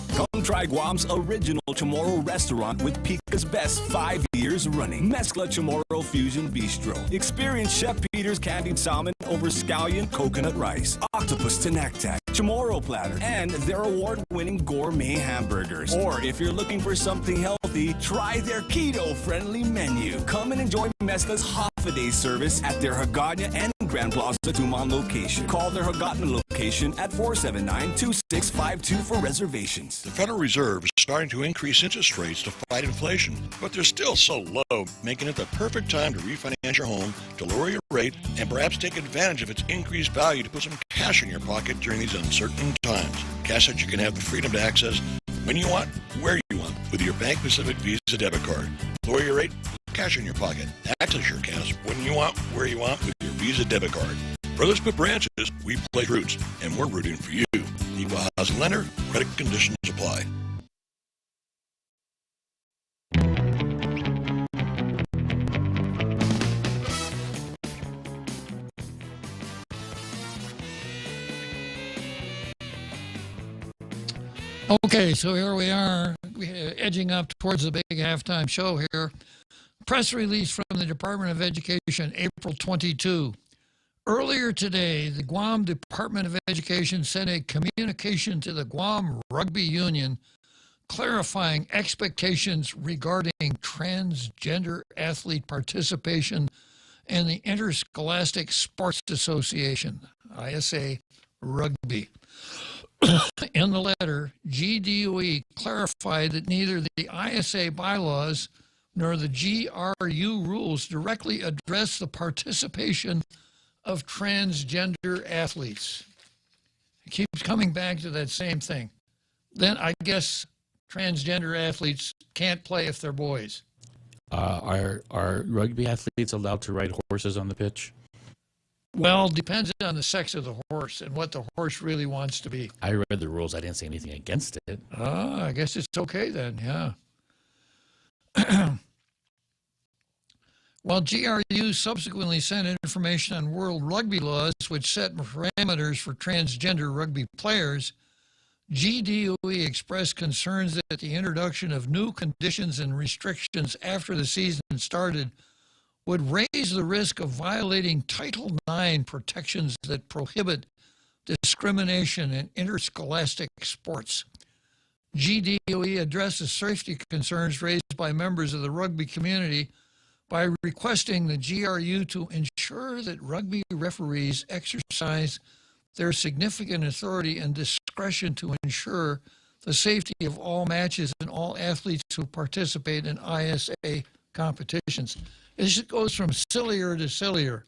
Come try Guam's original Chamorro restaurant with Pica's Best 5 years running. Mezcla Chamorro Fusion Bistro. Experience Chef Peter's candied salmon over scallion coconut rice, octopus tenactac, Chamorro platter, and their award-winning gourmet hamburgers. Or if you're looking for something healthy, try their keto-friendly menu. Come and enjoy Mezcla's half-a-day service at their Hagåtña and Grand Plaza Tumon location. Call their Hagåtña location at 479-2652 for reservations. The Federal Reserve is starting to increase interest rates to fight inflation, but they're still so low, making it the perfect time to refinance your home, to lower your rate, and perhaps take advantage of its increased value to put some cash in your pocket during these uncertain times. Cash that you can have the freedom to access when you want, where you want, with your Bank Pacific Visa debit card. Lower your rate, cash in your pocket. Access your cash when you want, where you want, with your Visa debit card. Brothers Put Branches, we play roots, and we're rooting for you. Equal housing lender, credit conditions apply. Okay, so here we are, edging up towards the big halftime show here. Press release from the Department of Education, April 22. Earlier today, the Guam Department of Education sent a communication to the Guam Rugby Union clarifying expectations regarding transgender athlete participation in the Interscholastic Sports Association, ISA Rugby. In the letter, GDOE clarified that neither the ISA bylaws nor the GRU rules directly address the participation of transgender athletes. It keeps coming back to that same thing. Then I guess transgender athletes can't play if they're boys. Are rugby athletes allowed to ride horses on the pitch? Well, depends on the sex of the horse and what the horse really wants to be. I read the rules. I didn't say anything against it. I guess it's okay then, yeah. Well, GRU subsequently sent information on world rugby laws, which set parameters for transgender rugby players. GDOE expressed concerns that the introduction of new conditions and restrictions after the season started would raise the risk of violating Title IX protections that prohibit discrimination in interscholastic sports. GDOE addresses safety concerns raised by members of the rugby community by requesting the GRU to ensure that rugby referees exercise their significant authority and discretion to ensure the safety of all matches and all athletes who participate in ISA competitions. It just goes from sillier to sillier.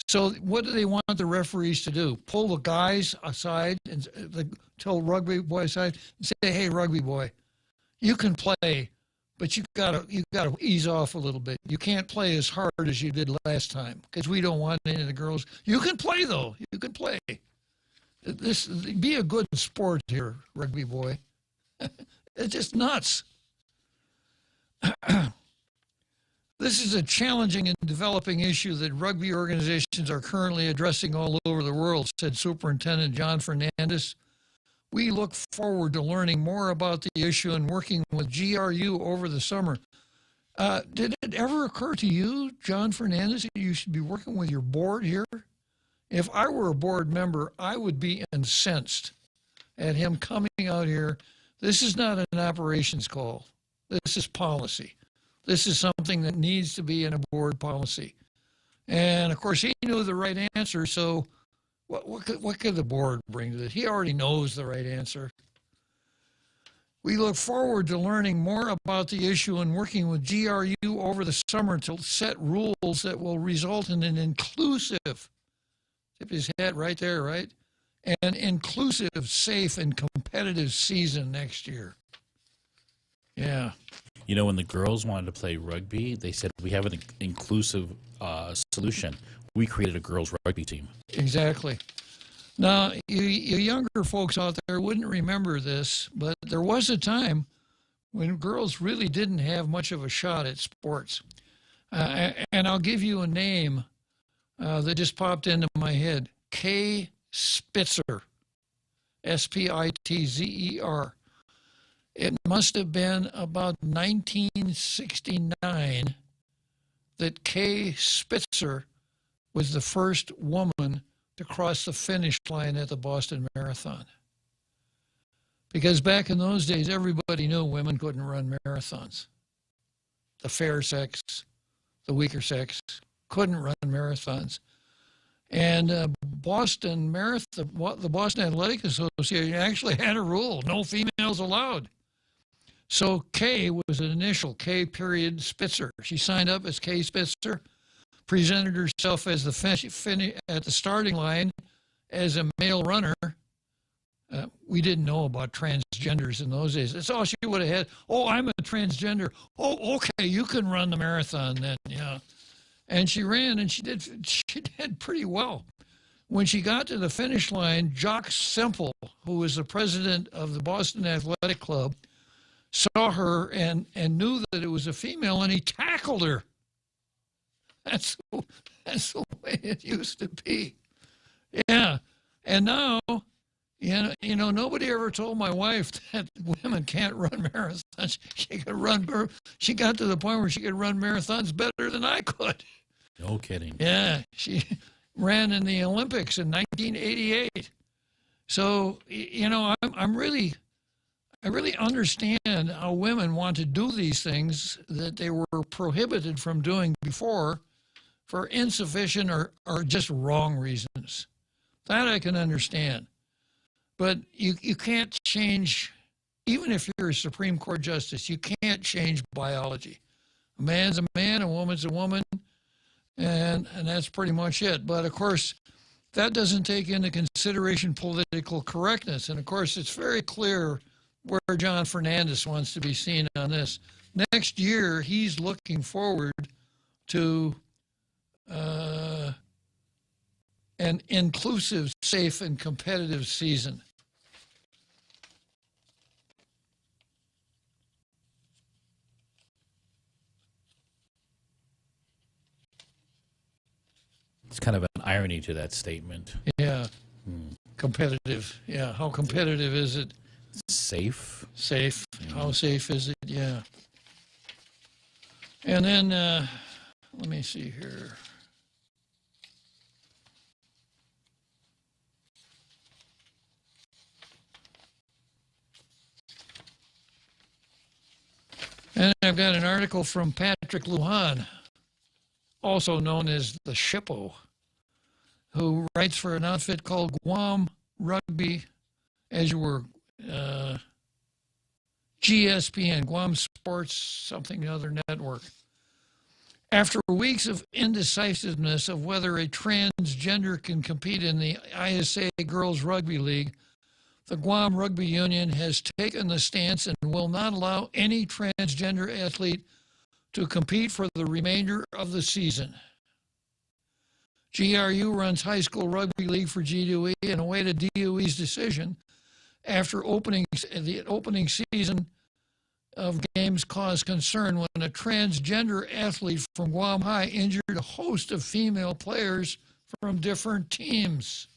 So what do they want the referees to do? Pull the guys aside and tell rugby boy aside and say, "Hey, rugby boy, you can play, but you gotta ease off a little bit. You can't play as hard as you did last time because we don't want any of the girls. You can play though. You can play. Be a good sport here, rugby boy." It's just nuts. This is a challenging and developing issue that rugby organizations are currently addressing all over the world, said Superintendent John Fernandez. We look forward to learning more about the issue and working with GRU over the summer. Did it ever occur to you, John Fernandez, that you should be working with your board here? If I were a board member, I would be incensed at him coming out here. This is not an operations call. This is policy. This is something that needs to be in a board policy. And, of course, he knew the right answer, so what could the board bring to it? He already knows the right answer. We look forward to learning more about the issue and working with GRU over the summer to set rules that will result in an inclusive, tip his head right there, right? An inclusive, safe, and competitive season next year. Yeah. You know, when the girls wanted to play rugby, they said, we have an inclusive solution. We created a girls' rugby team. Exactly. Now, you younger folks out there wouldn't remember this, but there was a time when girls really didn't have much of a shot at sports. And I'll give you a name that just popped into my head. Kay Spitzer. Spitzer. It must have been about 1969 that Kay Spitzer was the first woman to cross the finish line at the Boston Marathon. Because back in those days, everybody knew women couldn't run marathons. The fair sex, the weaker sex, couldn't run marathons. And the Boston Athletic Association actually had a rule, no females allowed. So Kay was an initial, K period Spitzer. She signed up as Kay Spitzer, presented herself as at the starting line as a male runner. We didn't know about transgenders in those days. That's all she would have had. Oh, I'm a transgender. Oh, okay, you can run the marathon then, yeah. And she ran, and she did pretty well. When she got to the finish line, Jock Semple, who was the president of the Boston Athletic Club, saw her and knew that it was a female, and he tackled her. That's the way it used to be. Yeah. And now, you know, nobody ever told my wife that women can't run marathons. She got to the point where she could run marathons better than I could. No kidding. Yeah. She ran in the Olympics in 1988. So, you know, I really understand how women want to do these things that they were prohibited from doing before for insufficient or just wrong reasons. That I can understand. But you can't change, even if you're a Supreme Court justice, you can't change biology. A man's a man, a woman's a woman, and that's pretty much it. But, of course, that doesn't take into consideration political correctness. And, of course, it's very clear where John Fernandez wants to be seen on this. Next year, he's looking forward to an inclusive, safe, and competitive season. It's kind of an irony to that statement. Yeah. Competitive. Yeah. How competitive is it? Safe. Safe. How safe is it? Yeah. And then, let me see here. And I've got an article from Patrick Lujan, also known as the Shippo, who writes for an outfit called Guam Rugby, as you were, GSPN, Guam Sports something other network. After weeks of indecisiveness of whether a transgender can compete in the ISA Girls Rugby League, the Guam Rugby Union has taken the stance and will not allow any transgender athlete to compete for the remainder of the season. GRU runs high school rugby league for GWE and awaited DOE's decision after the opening season of games caused concern when a transgender athlete from Guam High injured a host of female players from different teams.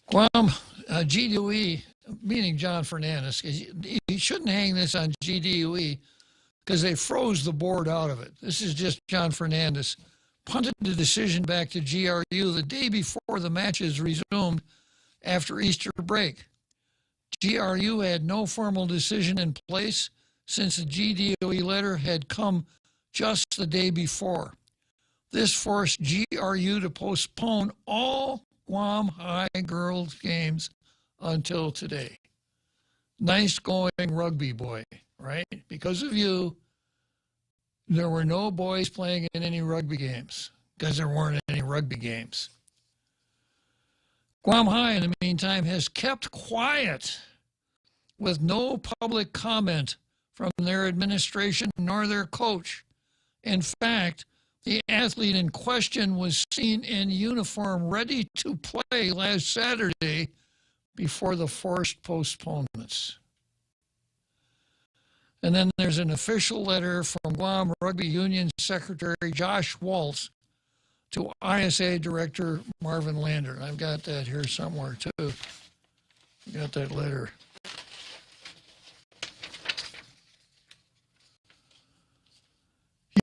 Guam GDOE, meaning John Fernandez, he shouldn't hang this on GDOE because they froze the board out of it. This is just John Fernandez. Punted the decision back to GRU the day before the matches resumed after Easter break. GRU had no formal decision in place since the GDOE letter had come just the day before. This forced GRU to postpone all Guam High girls games until today. Nice going, rugby boy, right? Because of you, there were no boys playing in any rugby games because there weren't any rugby games. Guam High, in the meantime, has kept quiet with no public comment from their administration nor their coach. In fact, the athlete in question was seen in uniform ready to play last Saturday before the forced postponements. And then there's an official letter from Guam Rugby Union Secretary Josh Waltz to ISA Director Marvin Lander. I've got that here somewhere, too. Got that letter.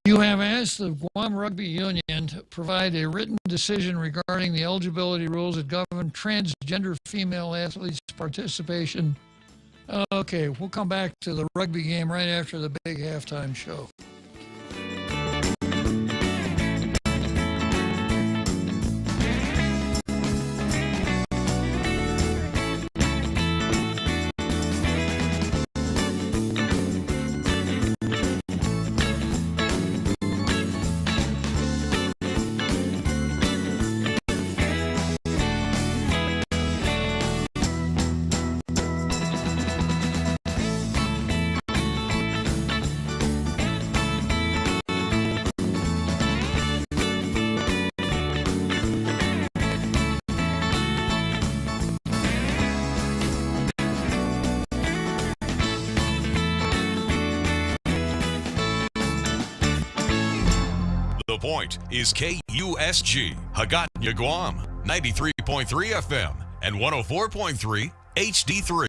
You have asked the Guam Rugby Union to provide a written decision regarding the eligibility rules that govern transgender female athletes' participation. Okay, we'll come back to the rugby game right after the big halftime show. The Point is KUSG, Hagåtña, Guam, 93.3 FM and 104.3 HD3.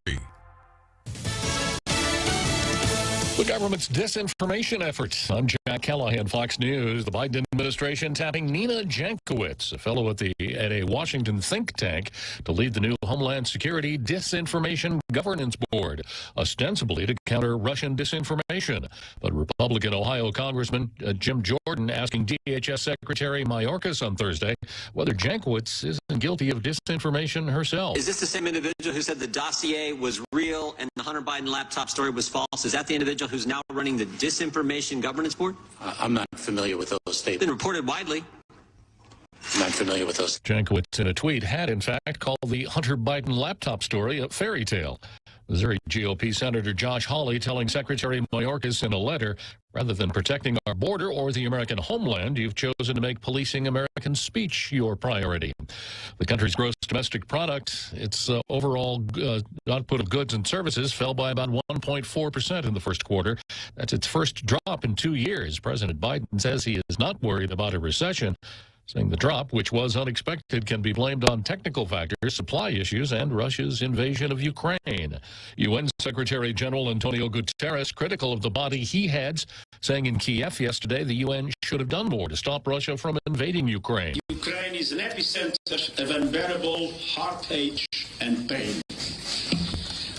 The government's disinformation efforts. I'm Jack Callahan, Fox News. The Biden administration tapping Nina Jankowicz, a fellow at a Washington think tank, to lead the new Homeland Security Disinformation Governance Board, ostensibly to counter Russian disinformation. But Republican Ohio Congressman Jim Jordan asking DHS Secretary Mayorkas on Thursday whether Jankowicz isn't guilty of disinformation herself. Is this the same individual who said the dossier was real and the Hunter Biden laptop story was false? Is that the individual who's now running the Disinformation Governance Board? I'm not familiar with those statements. Been reported widely. I'm not familiar with those. Jankowicz, in a tweet, had in fact called the Hunter Biden laptop story a fairy tale. Missouri GOP Senator Josh Hawley telling Secretary Mayorkas in a letter, rather than protecting our border or the American homeland, you've chosen to make policing American speech your priority. The country's gross domestic product, its overall output of goods and services, fell by about 1.4% in the first quarter. That's its first drop in 2 years. President Biden says he is not worried about a recession, saying the drop, which was unexpected, can be blamed on technical factors, supply issues, and Russia's invasion of Ukraine. UN Secretary General Antonio Guterres critical of the body he heads, saying in Kiev yesterday the UN should have done more to stop Russia from invading Ukraine. Ukraine is an epicenter of unbearable heartache and pain.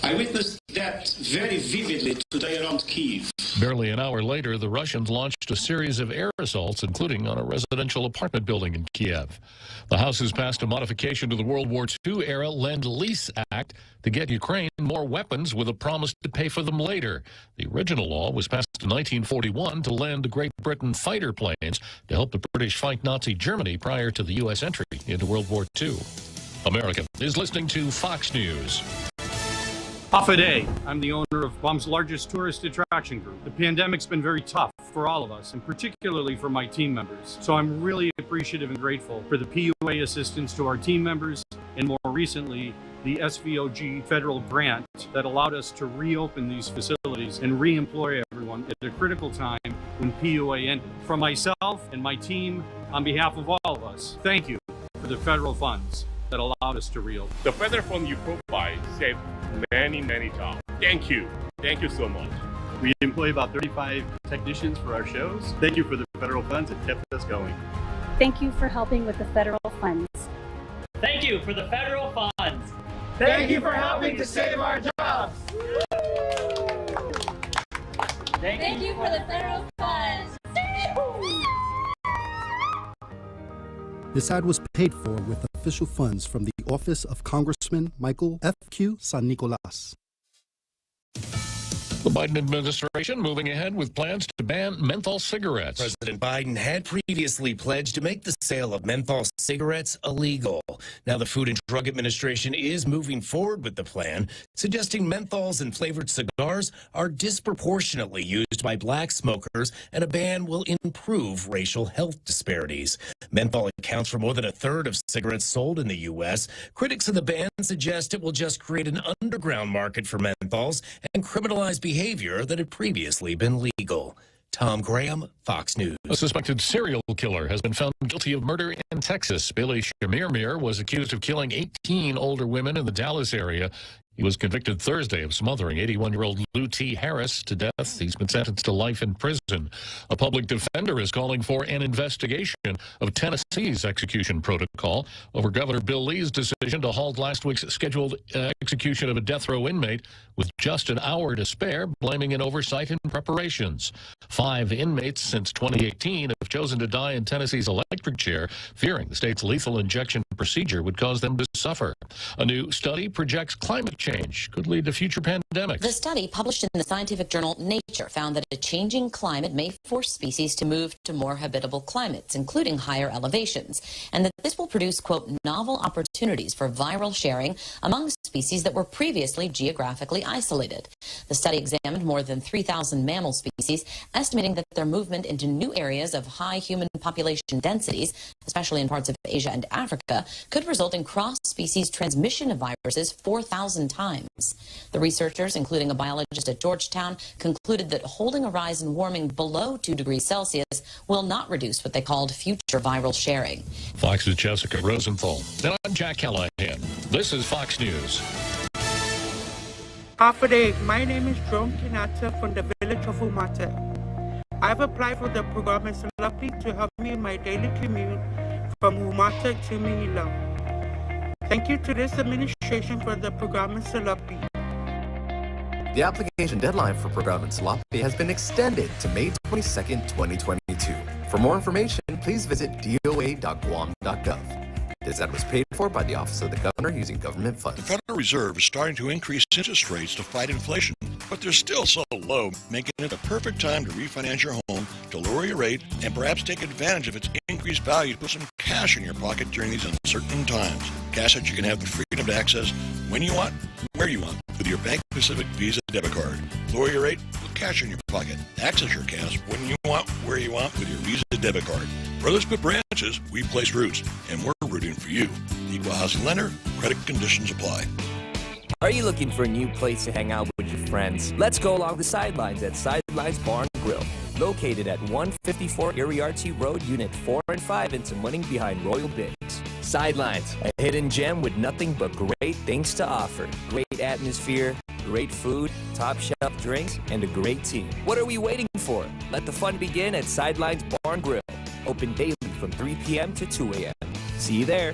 I witnessed that very vividly today around Kyiv. Barely an hour later, the Russians launched a series of air assaults, including on a residential apartment building in Kiev. The House has passed a modification to the World War II-era Lend-Lease Act to get Ukraine more weapons with a promise to pay for them later. The original law was passed in 1941 to lend Great Britain fighter planes to help the British fight Nazi Germany prior to the U.S. entry into World War II. America is listening to Fox News. Hafa Day. I'm the owner of Guam's largest tourist attraction group. The pandemic's been very tough for all of us, and particularly for my team members. So I'm really appreciative and grateful for the PUA assistance to our team members, and more recently, the SVOG federal grant that allowed us to reopen these facilities and re-employ everyone at a critical time when PUA ended. From myself and my team, on behalf of all of us, thank you for the federal funds that allowed us to reopen. The federal fund you provide saved many jobs. Thank you. Thank you so much. We employ about 35 technicians for our shows. Thank you for the federal funds that kept us going. Thank you for helping with the federal funds. Thank you for the federal funds. Thank you for helping to save our jobs. Thank you for the federal funds. This ad was paid for with official funds from the office of Congressman Michael F.Q. San Nicolas. The Biden administration moving ahead with plans to ban menthol cigarettes. President Biden had previously pledged to make the sale of menthol cigarettes illegal. Now the Food and Drug Administration is moving forward with the plan, suggesting menthols and flavored cigars are disproportionately used by black smokers, and a ban will improve racial health disparities. Menthol accounts for more than a third of cigarettes sold in the U.S. Critics of the ban suggest it will just create an underground market for menthols and criminalize behavior that had previously been legal. Tom Graham, Fox News. A suspected serial killer has been found guilty of murder in Texas. Billy Shamirmir was accused of killing 18 older women in the Dallas area. He was convicted Thursday of smothering 81-year-old Lou T. Harris to death. He's been sentenced to life in prison. A public defender is calling for an investigation of Tennessee's execution protocol over Governor Bill Lee's decision to halt last week's scheduled execution of a death row inmate with just an hour to spare, blaming an oversight in preparations. 5 inmates since 2018 have chosen to die in Tennessee's electric chair, fearing the state's lethal injection procedure would cause them to suffer. A new study projects climate change could lead to future pandemics. The study, published in the scientific journal Nature, found that a changing climate may force species to move to more habitable climates, including higher elevations, and that this will produce, quote, novel opportunities for viral sharing among species that were previously geographically isolated. The study examined more than 3,000 mammal species, estimating that their movement into new areas of high human population densities, especially in parts of Asia and Africa, could result in cross-species transmission of viruses 4,000 times. The researchers, including a biologist at Georgetown, concluded that holding a rise in warming below 2 degrees Celsius will not reduce what they called future viral sharing. Fox's Jessica Rosenthal. And I'm Jack Callahan. This is Fox News. Hafa Day. My name is Joan Kinata from the village of Umata. I've applied for the program in Salapi to help me in my daily commute from Umata to Manila. Thank you to this administration for the program in Salapi. The application deadline for program in Salapi has been extended to May 22nd, 2022. For more information, please visit doa.guam.gov. This ad was paid for by the Office of the Governor using government funds. The Federal Reserve is starting to increase interest rates to fight inflation, but they're still so low, making it the perfect time to refinance your home, to lower your rate, and perhaps take advantage of its increased value to put some cash in your pocket during these uncertain times. Cash that you can have the freedom to access when you want, where where you want with your Bank Pacific Visa debit card. Lower your rate with cash in your pocket. Access your cash when you want, where you want with your Visa debit card. Where there's good branches, we place roots, and we're rooting for you. Equal housing lender, credit conditions apply. Are you looking for a new place to hang out with your friends? Let's go along the sidelines at Sidelines Bar and Grill. Located at 154 Iriarty Road, Unit 4 and 5 in Tamuning behind Royal Biggs. Sidelines, a hidden gem with nothing but great things to offer. Great atmosphere, great food, top shelf drinks, and a great team. What are we waiting for? Let the fun begin at Sidelines Bar and Grill. Open daily from 3 p.m. to 2 a.m. See you there.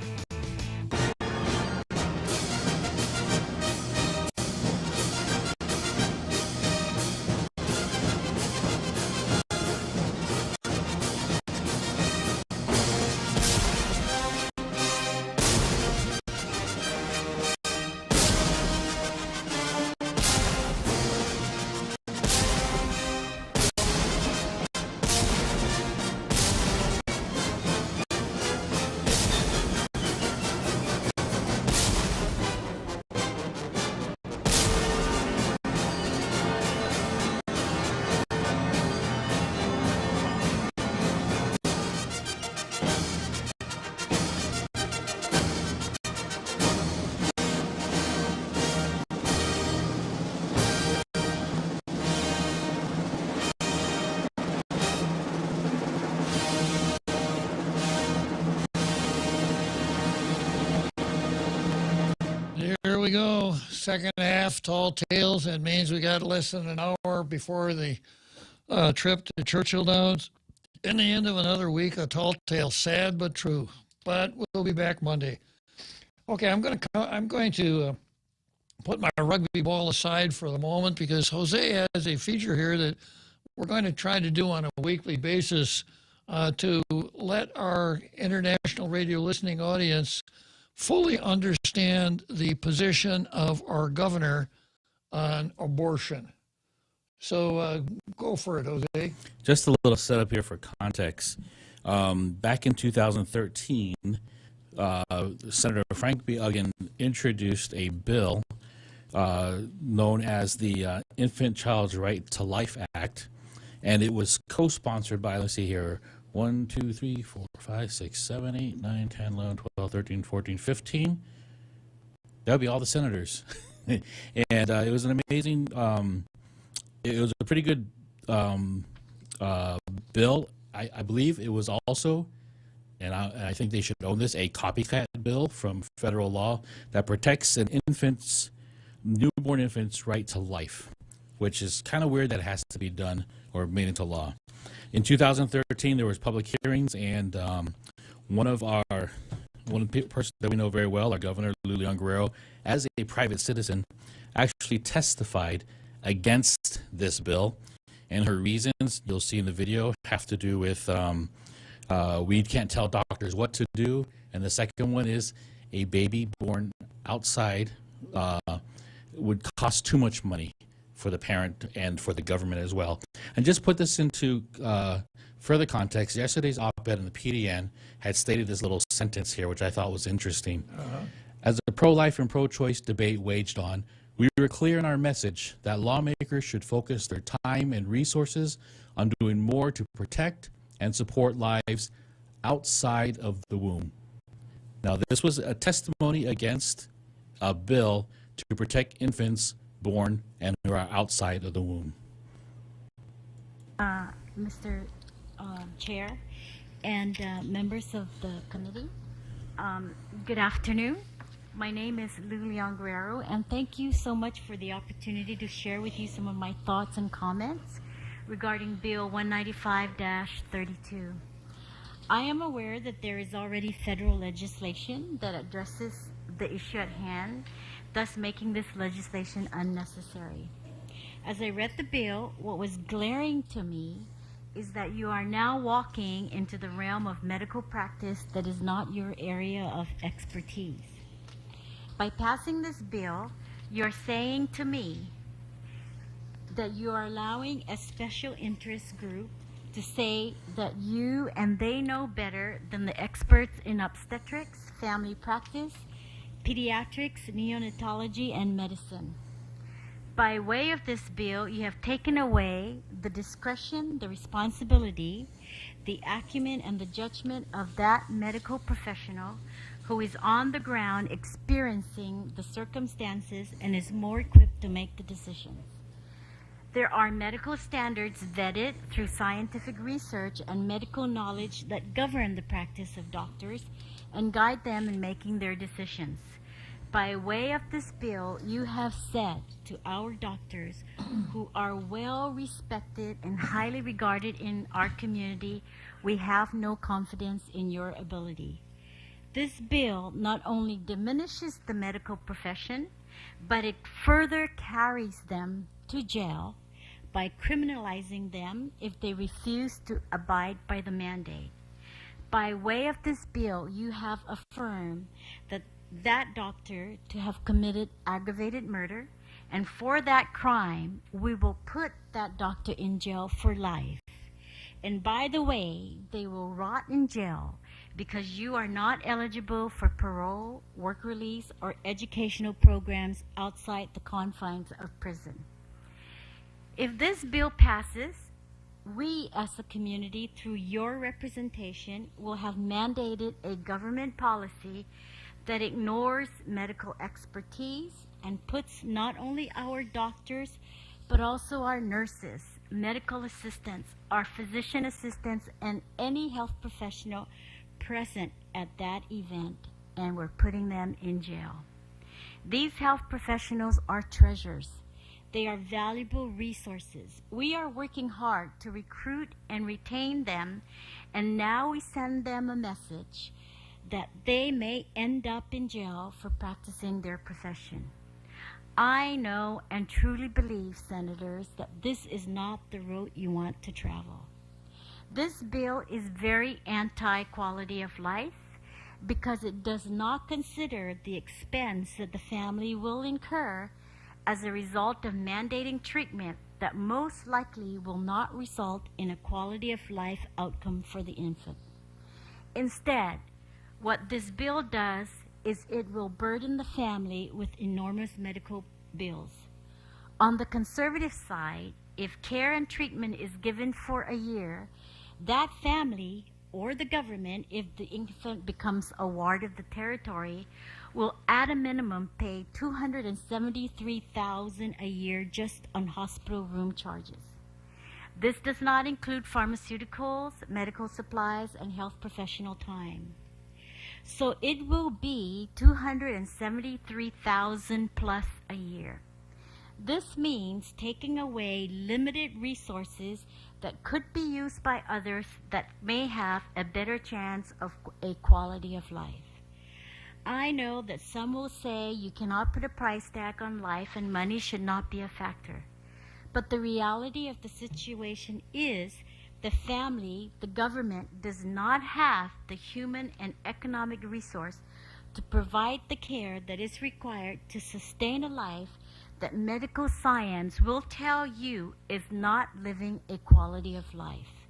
Here we go. Second half, Tall Tales. That means we got less than an hour before the trip to Churchill Downs. In the end of another week, a Tall Tale, sad but true. But we'll be back Monday. Okay, I'm going to put my rugby ball aside for the moment because Jose has a feature here that we're going to try to do on a weekly basis to let our international radio listening audience fully understand the position of our governor on abortion. So go for it, Jose. Just a little setup here for context. Back in 2013, Senator Frank B. Uggan introduced a bill known as the Infant Child's Right to Life Act, and it was co-sponsored by, let's see here, 1, 2, 3, 4, 5, 6, 7, 8, 9, 10, 11, 12, 13, 14, 15. That would be all the senators. And it was an amazing, it was a pretty good bill. I believe it was also, and I think they should own this, a copycat bill from federal law that protects an newborn infant's right to life, which is kind of weird that it has to be done or made into law. In 2013, there was public hearings, and one of the person that we know very well, our governor, Lilian Guerrero, as a private citizen, actually testified against this bill. And her reasons, you'll see in the video, have to do with we can't tell doctors what to do. And the second one is a baby born outside would cost too much money for the parent and for the government as well. And just put this into further context, yesterday's op-ed in the PDN had stated this little sentence here, which I thought was interesting. As the pro-life and pro-choice debate waged on, we were clear in our message that lawmakers should focus their time and resources on doing more to protect and support lives outside of the womb. Now, this was a testimony against a bill to protect infants born and who are outside of the womb. Mr. Chair and members of the committee, good afternoon. My name is Lilian Guerrero, and thank you so much for the opportunity to share with you some of my thoughts and comments regarding Bill 195-32. I am aware that there is already federal legislation that addresses the issue at hand, thus making this legislation unnecessary. As I read the bill, what was glaring to me is that you are now walking into the realm of medical practice that is not your area of expertise. By passing this bill, you're saying to me that you are allowing a special interest group to say that you and they know better than the experts in obstetrics, family practice, pediatrics, neonatology, and medicine. By way of this bill, you have taken away the discretion, the responsibility, the acumen, and the judgment of that medical professional who is on the ground experiencing the circumstances and is more equipped to make the decisions. There are medical standards vetted through scientific research and medical knowledge that govern the practice of doctors and guide them in making their decisions. By way of this bill, you have said to our doctors, who are well respected and highly regarded in our community, we have no confidence in your ability. This bill not only diminishes the medical profession, but it further carries them to jail by criminalizing them if they refuse to abide by the mandate. By way of this bill, you have affirmed that doctor to have committed aggravated murder, and for that crime, we will put that doctor in jail for life. And by the way, they will rot in jail because you are not eligible for parole, work release, or educational programs outside the confines of prison. If this bill passes, we as a community, through your representation, will have mandated a government policy that ignores medical expertise and puts not only our doctors, but also our nurses, medical assistants, our physician assistants, and any health professional present at that event, and we're putting them in jail. These health professionals are treasures. They are valuable resources. We are working hard to recruit and retain them, and now we send them a message that they may end up in jail for practicing their profession. I know and truly believe, Senators, that this is not the route you want to travel. This bill is very anti-quality of life because it does not consider the expense that the family will incur as a result of mandating treatment that most likely will not result in a quality of life outcome for the infant. Instead, what this bill does is it will burden the family with enormous medical bills. On the conservative side, if care and treatment is given for a year, that family or the government, if the infant becomes a ward of the territory, will at a minimum pay $273,000 a year just on hospital room charges. This does not include pharmaceuticals, medical supplies, and health professional time. So it will be $273,000 plus a year. This means taking away limited resources that could be used by others that may have a better chance of a quality of life. I know that some will say you cannot put a price tag on life and money should not be a factor. But the reality of the situation is the family, the government, does not have the human and economic resource to provide the care that is required to sustain a life that medical science will tell you is not living a quality of life.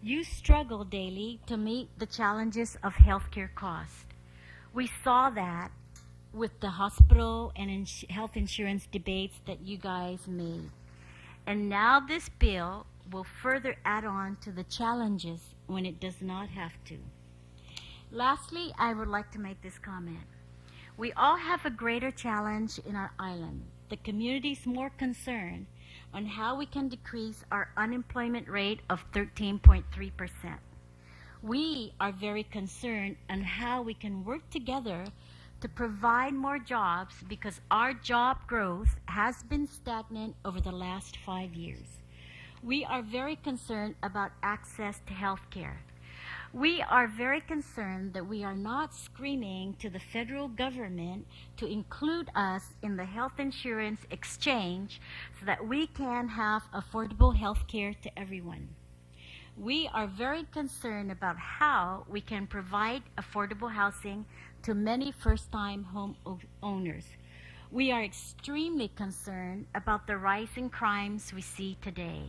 You struggle daily to meet the challenges of healthcare costs. We saw that with the hospital and health insurance debates that you guys made. And now this bill will further add on to the challenges when it does not have to. Lastly, I would like to make this comment. We all have a greater challenge in our island. The community is more concerned on how we can decrease our unemployment rate of 13.3%. We are very concerned on how we can work together to provide more jobs because our job growth has been stagnant over the last 5 years. We are very concerned about access to health care. We are very concerned that we are not screaming to the federal government to include us in the health insurance exchange so that we can have affordable health care to everyone. We are very concerned about how we can provide affordable housing to many first-time home owners. We are extremely concerned about the rising crimes we see today.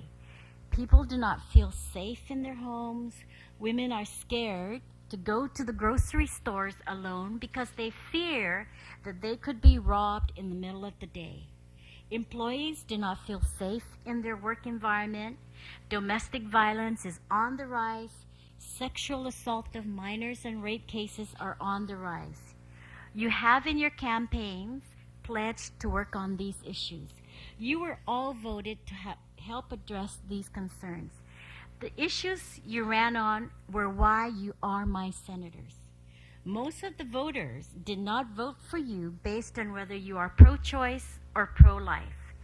People do not feel safe in their homes. Women are scared to go to the grocery stores alone because they fear that they could be robbed in the middle of the day. Employees do not feel safe in their work environment. Domestic violence is on the rise. Sexual assault of minors and rape cases are on the rise. You have in your campaigns pledged to work on these issues. You were all voted to help address these concerns. The issues you ran on were why you are my senators. Most of the voters did not vote for you based on whether you are pro-choice or pro-life.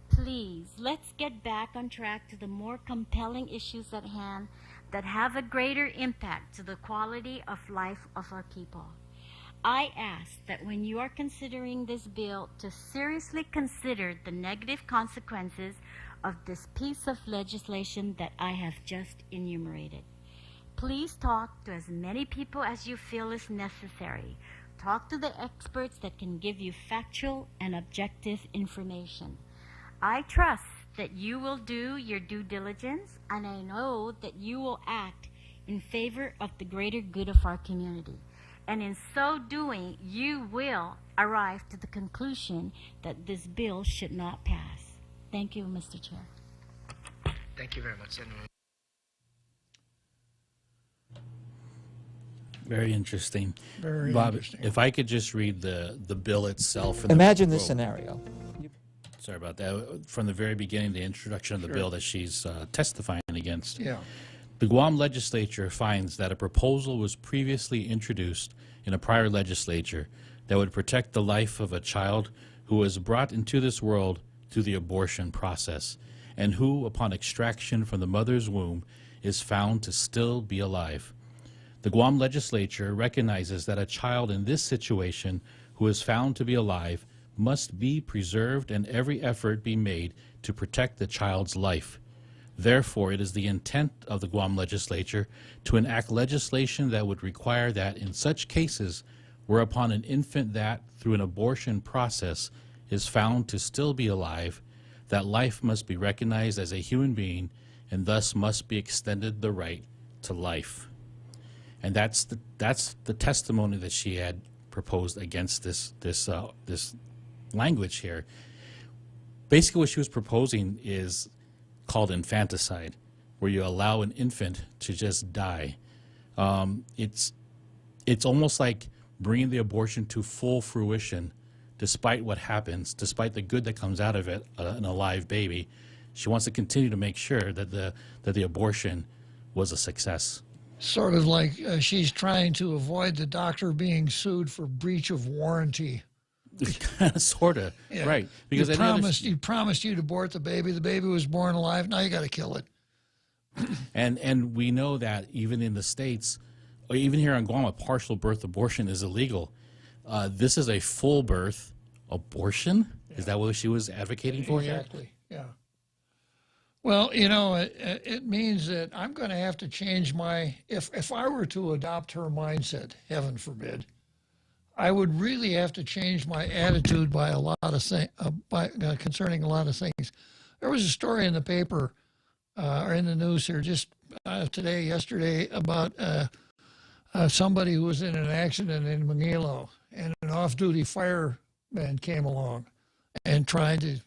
Please, let's get back on track to the more compelling issues at hand that have a greater impact to the quality of life of our people. I ask that when you are considering this bill to seriously consider the negative consequences of this piece of legislation that I have just enumerated. Please talk to as many people as you feel is necessary. Talk to the experts that can give you factual and objective information. I trust that you will do your due diligence, and I know that you will act in favor of the greater good of our community. And in so doing, you will arrive to the conclusion that this bill should not pass. Thank you, Mr. Chair. Thank you very much, Senator. Very interesting. Very Bob, interesting. if I could just read the bill itself. And Imagine this scenario. Sorry about that. From the very beginning, the introduction of the bill that she's testifying against. Yeah. The Guam legislature finds that a proposal was previously introduced in a prior legislature that would protect the life of a child who was brought into this world through the abortion process and who, upon extraction from the mother's womb, is found to still be alive. The Guam legislature recognizes that a child in this situation who is found to be alive must be preserved and every effort be made to protect the child's life. Therefore, it is the intent of the Guam legislature to enact legislation that would require that in such cases whereupon an infant that, through an abortion process, is found to still be alive, that life must be recognized as a human being and thus must be extended the right to life. And that's the testimony that she had proposed against this language here. Basically, what she was proposing is called infanticide, where you allow an infant to just die. It's almost like bringing the abortion to full fruition, despite what happens, despite the good that comes out of it, an alive baby. She wants to continue to make sure that the abortion was a success. Sort of like she's trying to avoid the doctor being sued for breach of warranty. Sort of, yeah. Right. Because you promised you'd abort the baby was born alive, now you got to kill it. And we know that even in the States, or even here in Guam, a partial birth abortion is illegal. This is a full birth abortion? Yeah. Is that what she was advocating for here? Exactly, yeah. Well, you know, it means that I'm going to have to change my, if I were to adopt her mindset, heaven forbid, I would really have to change my attitude by a lot of things, concerning a lot of things. There was a story in the paper or in the news here just yesterday, about somebody who was in an accident in Manilo, and an off-duty fireman came along and tried to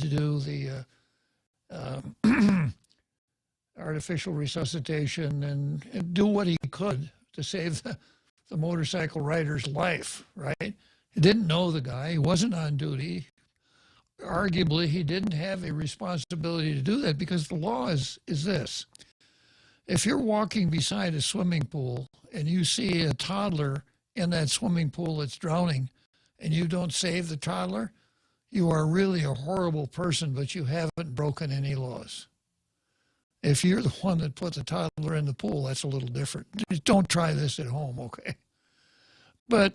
do the artificial resuscitation and do what he could to save the motorcycle rider's life, right? He didn't know the guy. He wasn't on duty. Arguably, he didn't have a responsibility to do that, because the law is this. If you're walking beside a swimming pool and you see a toddler in that swimming pool that's drowning and you don't save the toddler, you are really a horrible person, but you haven't broken any laws. If you're the one that put the toddler in the pool, that's a little different. Don't try this at home, okay? But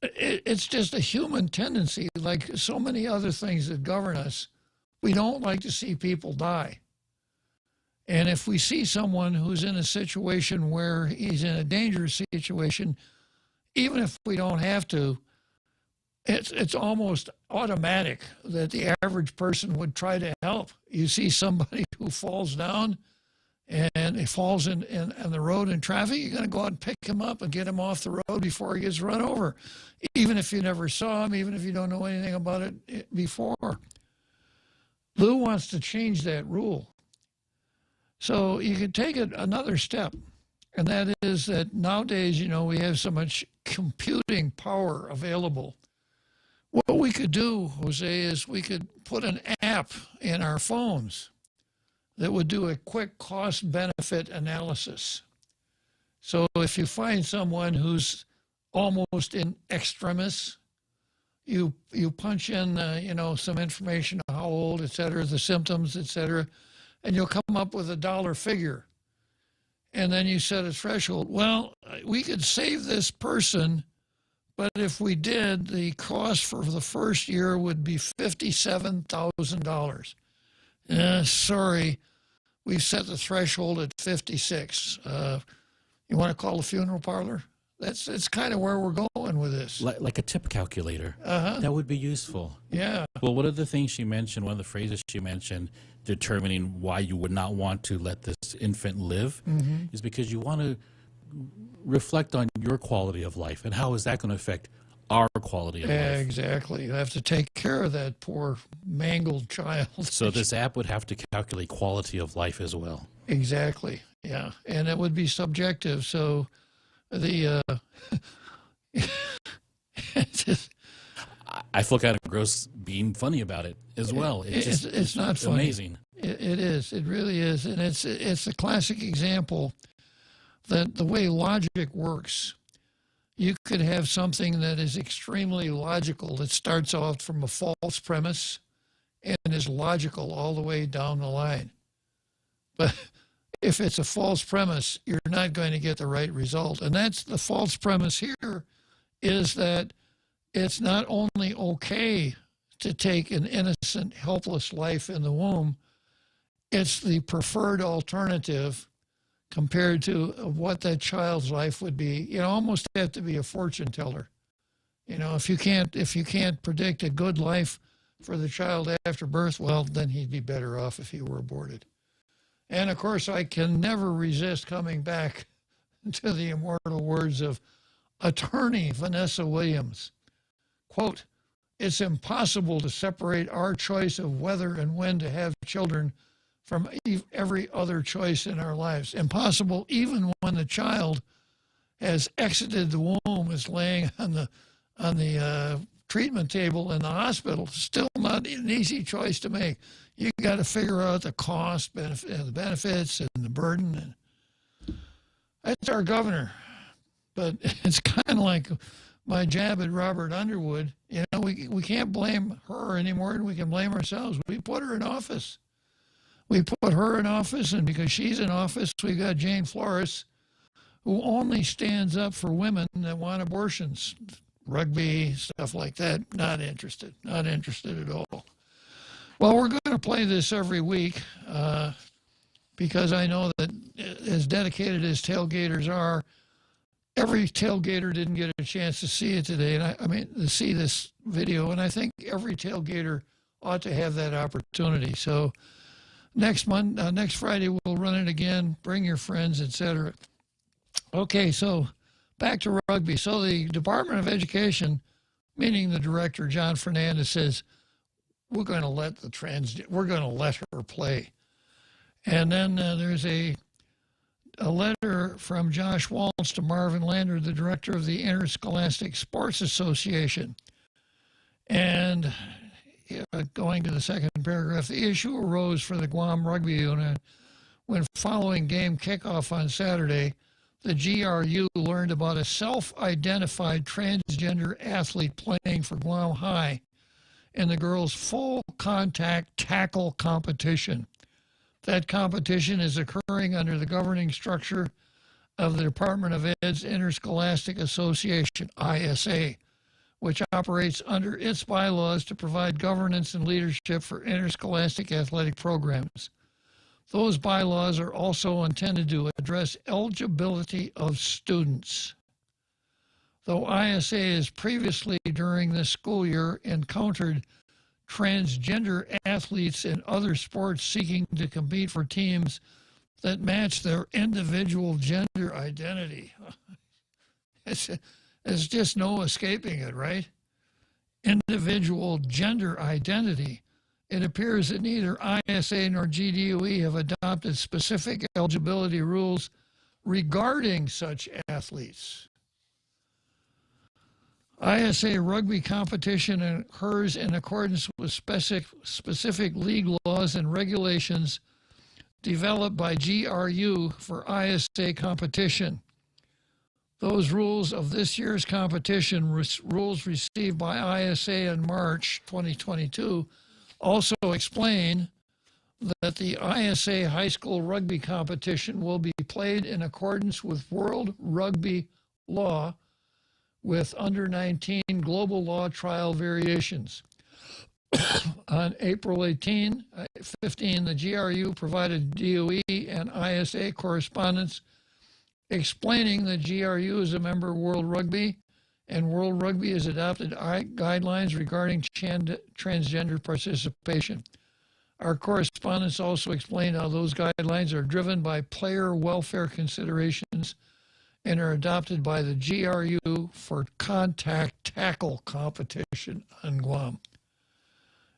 it's just a human tendency, like so many other things that govern us. We don't like to see people die. And if we see someone who's in a situation where he's in a dangerous situation, even if we don't have to, it's almost automatic that the average person would try to help. You see somebody who falls down and he falls in the road in traffic, you're going to go out and pick him up and get him off the road before he gets run over, even if you never saw him, even if you don't know anything about it before. Lou wants to change that rule. So you could take it another step, and that is that nowadays, we have so much computing power available. What we could do, Jose, is we could put an app in our phones that would do a quick cost-benefit analysis. So if you find someone who's almost in extremis, you punch in, some information, how old, et cetera, the symptoms, et cetera, and you'll come up with a dollar figure. And then you set a threshold. Well, we could save this person, but if we did, the cost for the first year would be $57,000. Sorry, we've set the threshold at 56. You want to call the funeral parlor? It's kind of where we're going with this. Like a tip calculator. That would be useful. Yeah. Well, one of the things she mentioned, one of the phrases she mentioned, determining why you would not want to let this infant live, is because you want to reflect on your quality of life and how is that going to affect our quality of life. Exactly. You have to take care of that poor mangled child. So this app would have to calculate quality of life as well. Exactly. Yeah. And it would be subjective. So the I feel kind of gross being funny about it as well. It's not funny. Amazing. It is. It really is. And it's a classic example that the way logic works, you could have something that is extremely logical that starts off from a false premise and is logical all the way down the line. But if it's a false premise, you're not going to get the right result. And that's the false premise here, is that it's not only okay to take an innocent, helpless life in the womb, it's the preferred alternative compared to what that child's life would be. You almost have to be a fortune teller. If you can't predict a good life for the child after birth, well, then he'd be better off if he were aborted. And of course, I can never resist coming back to the immortal words of attorney Vanessa Williams. Quote, "It's impossible to separate our choice of whether and when to have children from every other choice in our lives. Impossible even when the child has exited the womb, is laying on the treatment table in the hospital. Still not an easy choice to make. You got to figure out the cost, the benefits, and the burden. And that's our governor. But it's kind of like my jab at Robert Underwood. We can't blame her any more than we can blame ourselves. We put her in office. We put her in office, and because she's in office, we got Jane Flores, who only stands up for women that want abortions. Rugby, stuff like that, not interested at all. Well, we're going to play this every week because I know that as dedicated as tailgaters are, every tailgater didn't get a chance to see it today, and I mean to see this video, and I think every tailgater ought to have that opportunity. So next Friday, we'll run it again. Bring your friends, etc. Okay, so back to rugby. So the Department of Education, meaning the director, John Fernandez, says, we're going to let her play. And then there's a letter from Josh Waltz to Marvin Lander, the director of the Interscholastic Sports Association. And going to the second paragraph, the issue arose for the Guam Rugby Unit when following game kickoff on Saturday, the GRU learned about a self-identified transgender athlete playing for Guam High in the girls' full contact tackle competition. That competition is occurring under the governing structure of the Department of Ed's Interscholastic Association, ISA, which operates under its bylaws to provide governance and leadership for interscholastic athletic programs. Those bylaws are also intended to address eligibility of students. Though ISA has previously during this school year encountered transgender athletes in other sports seeking to compete for teams that match their individual gender identity. There's just no escaping it, right? Individual gender identity. It appears that neither ISA nor GDOE have adopted specific eligibility rules regarding such athletes. ISA rugby competition occurs in accordance with specific league laws and regulations developed by GRU for ISA competition. Those rules of this year's competition, rules received by ISA in March 2022, also explain that the ISA high school rugby competition will be played in accordance with World Rugby law with under 19 global law trial variations. On April 15, the GRU provided DOE and ISA correspondence explaining that GRU is a member of World Rugby and World Rugby has adopted guidelines regarding transgender participation. Our correspondence also explained how those guidelines are driven by player welfare considerations and are adopted by the GRU for contact tackle competition on Guam.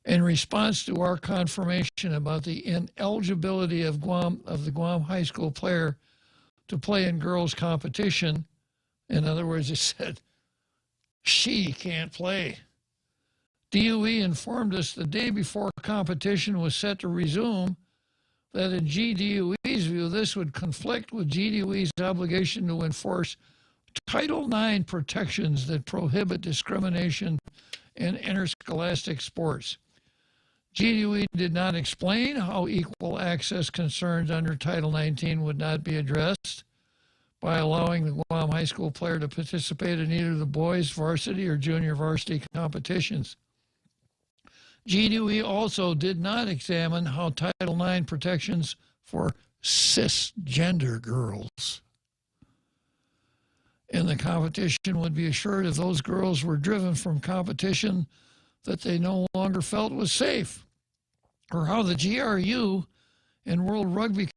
In response to our confirmation about the ineligibility of the Guam high school player to play in girls' competition, in other words, it said, she can't play. DOE informed us the day before competition was set to resume that in GDOE's view, this would conflict with GDOE's obligation to enforce Title IX protections that prohibit discrimination in interscholastic sports. GDOE did not explain how equal access concerns under Title 19 would not be addressed by allowing the Guam high school player to participate in either the boys' varsity or junior varsity competitions. GDOE also did not examine how Title IX protections for cisgender girls in the competition would be assured if those girls were driven from competition that they no longer felt was safe, or how the GRU and World Rugby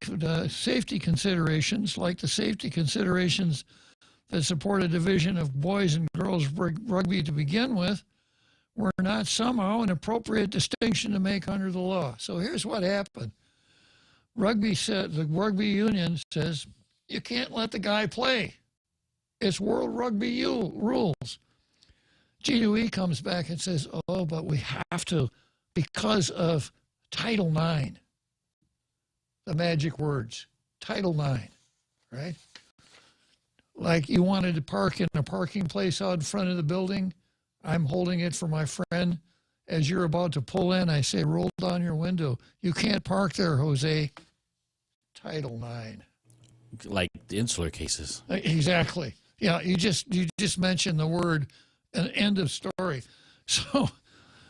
safety considerations, like the safety considerations that support a division of boys and girls rugby to begin with, were not somehow an appropriate distinction to make under the law. So here's what happened. The rugby union says, you can't let the guy play. It's World Rugby rules. GDOE comes back and says, oh, but we have to because of Title IX. The magic words, Title IX, right? Like you wanted to park in a parking place out in front of the building. I'm holding it for my friend. As you're about to pull in, I say, roll down your window. You can't park there, Jose. Title IX. Like the insular cases. Exactly. Yeah, you just mentioned the word, an end of story.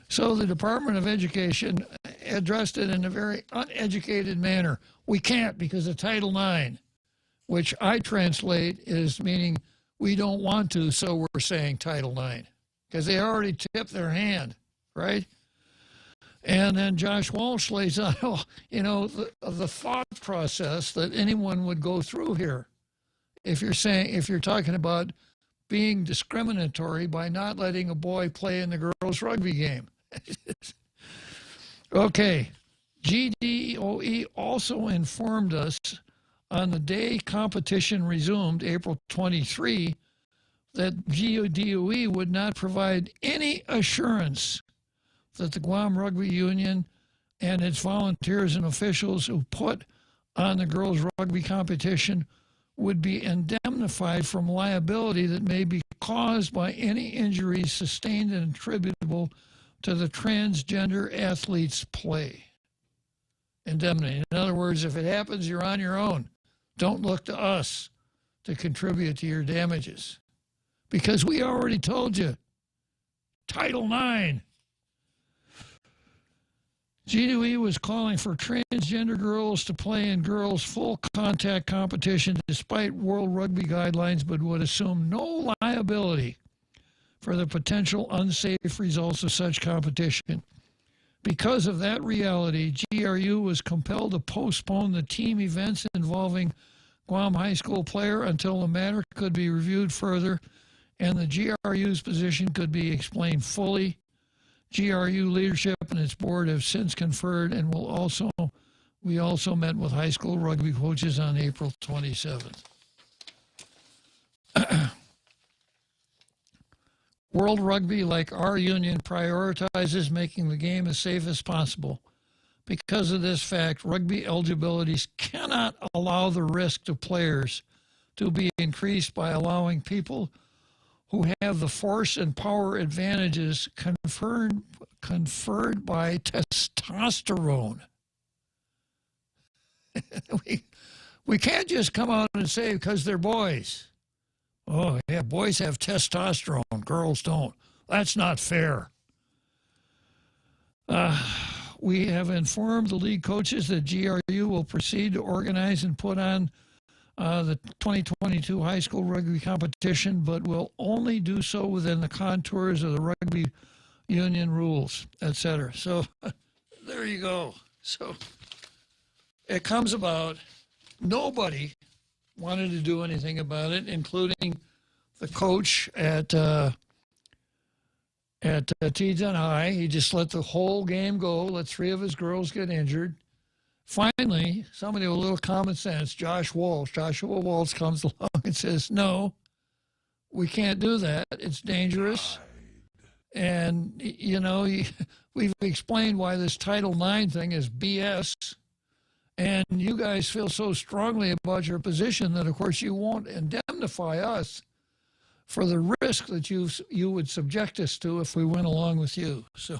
So the Department of Education addressed it in a very uneducated manner. We can't because of Title IX, which I translate as meaning we don't want to, so we're saying Title IX. Because they already tipped their hand, right? And then Josh Walsh lays out, the thought process that anyone would go through here. If you're talking about being discriminatory by not letting a boy play in the girls' rugby game. Okay, GDOE also informed us on the day competition resumed, April 23, that GDOE would not provide any assurance that the Guam Rugby Union and its volunteers and officials who put on the girls' rugby competition would be indemnified from liability that may be caused by any injuries sustained and attributable to the transgender athlete's play. Indemnity. In other words, if it happens, you're on your own. Don't look to us to contribute to your damages. Because we already told you. Title IX. GDOE was calling for transgender girls to play in girls' full contact competition despite World Rugby guidelines, but would assume no liability for the potential unsafe results of such competition Because of that reality, GRU was compelled to postpone the team events involving Guam High School player until the matter could be reviewed further and the GRU's position could be explained fully. GRU leadership and its board have since conferred and we also met with high school rugby coaches on April 27th. World Rugby, like our union, prioritizes making the game as safe as possible. Because of this fact, rugby eligibilities cannot allow the risk to players to be increased by allowing people who have the force and power advantages conferred by testosterone. we can't just come out and say because they're boys. Oh, yeah, boys have testosterone, girls don't. That's not fair. We have informed the league coaches that GRU will proceed to organize and put on the 2022 high school rugby competition, but will only do so within the contours of the rugby union rules, etc. So there you go. So it comes about. Nobody wanted to do anything about it, including the coach at Teton High. He just let the whole game go, let 3 of his girls get injured. Finally, somebody with a little common sense, Joshua Walsh comes along and says, no, we can't do that. It's dangerous. And, you know, we've explained why this Title IX thing is BS. And you guys feel so strongly about your position that, of course, you won't indemnify us for the risk that you would subject us to if we went along with you. So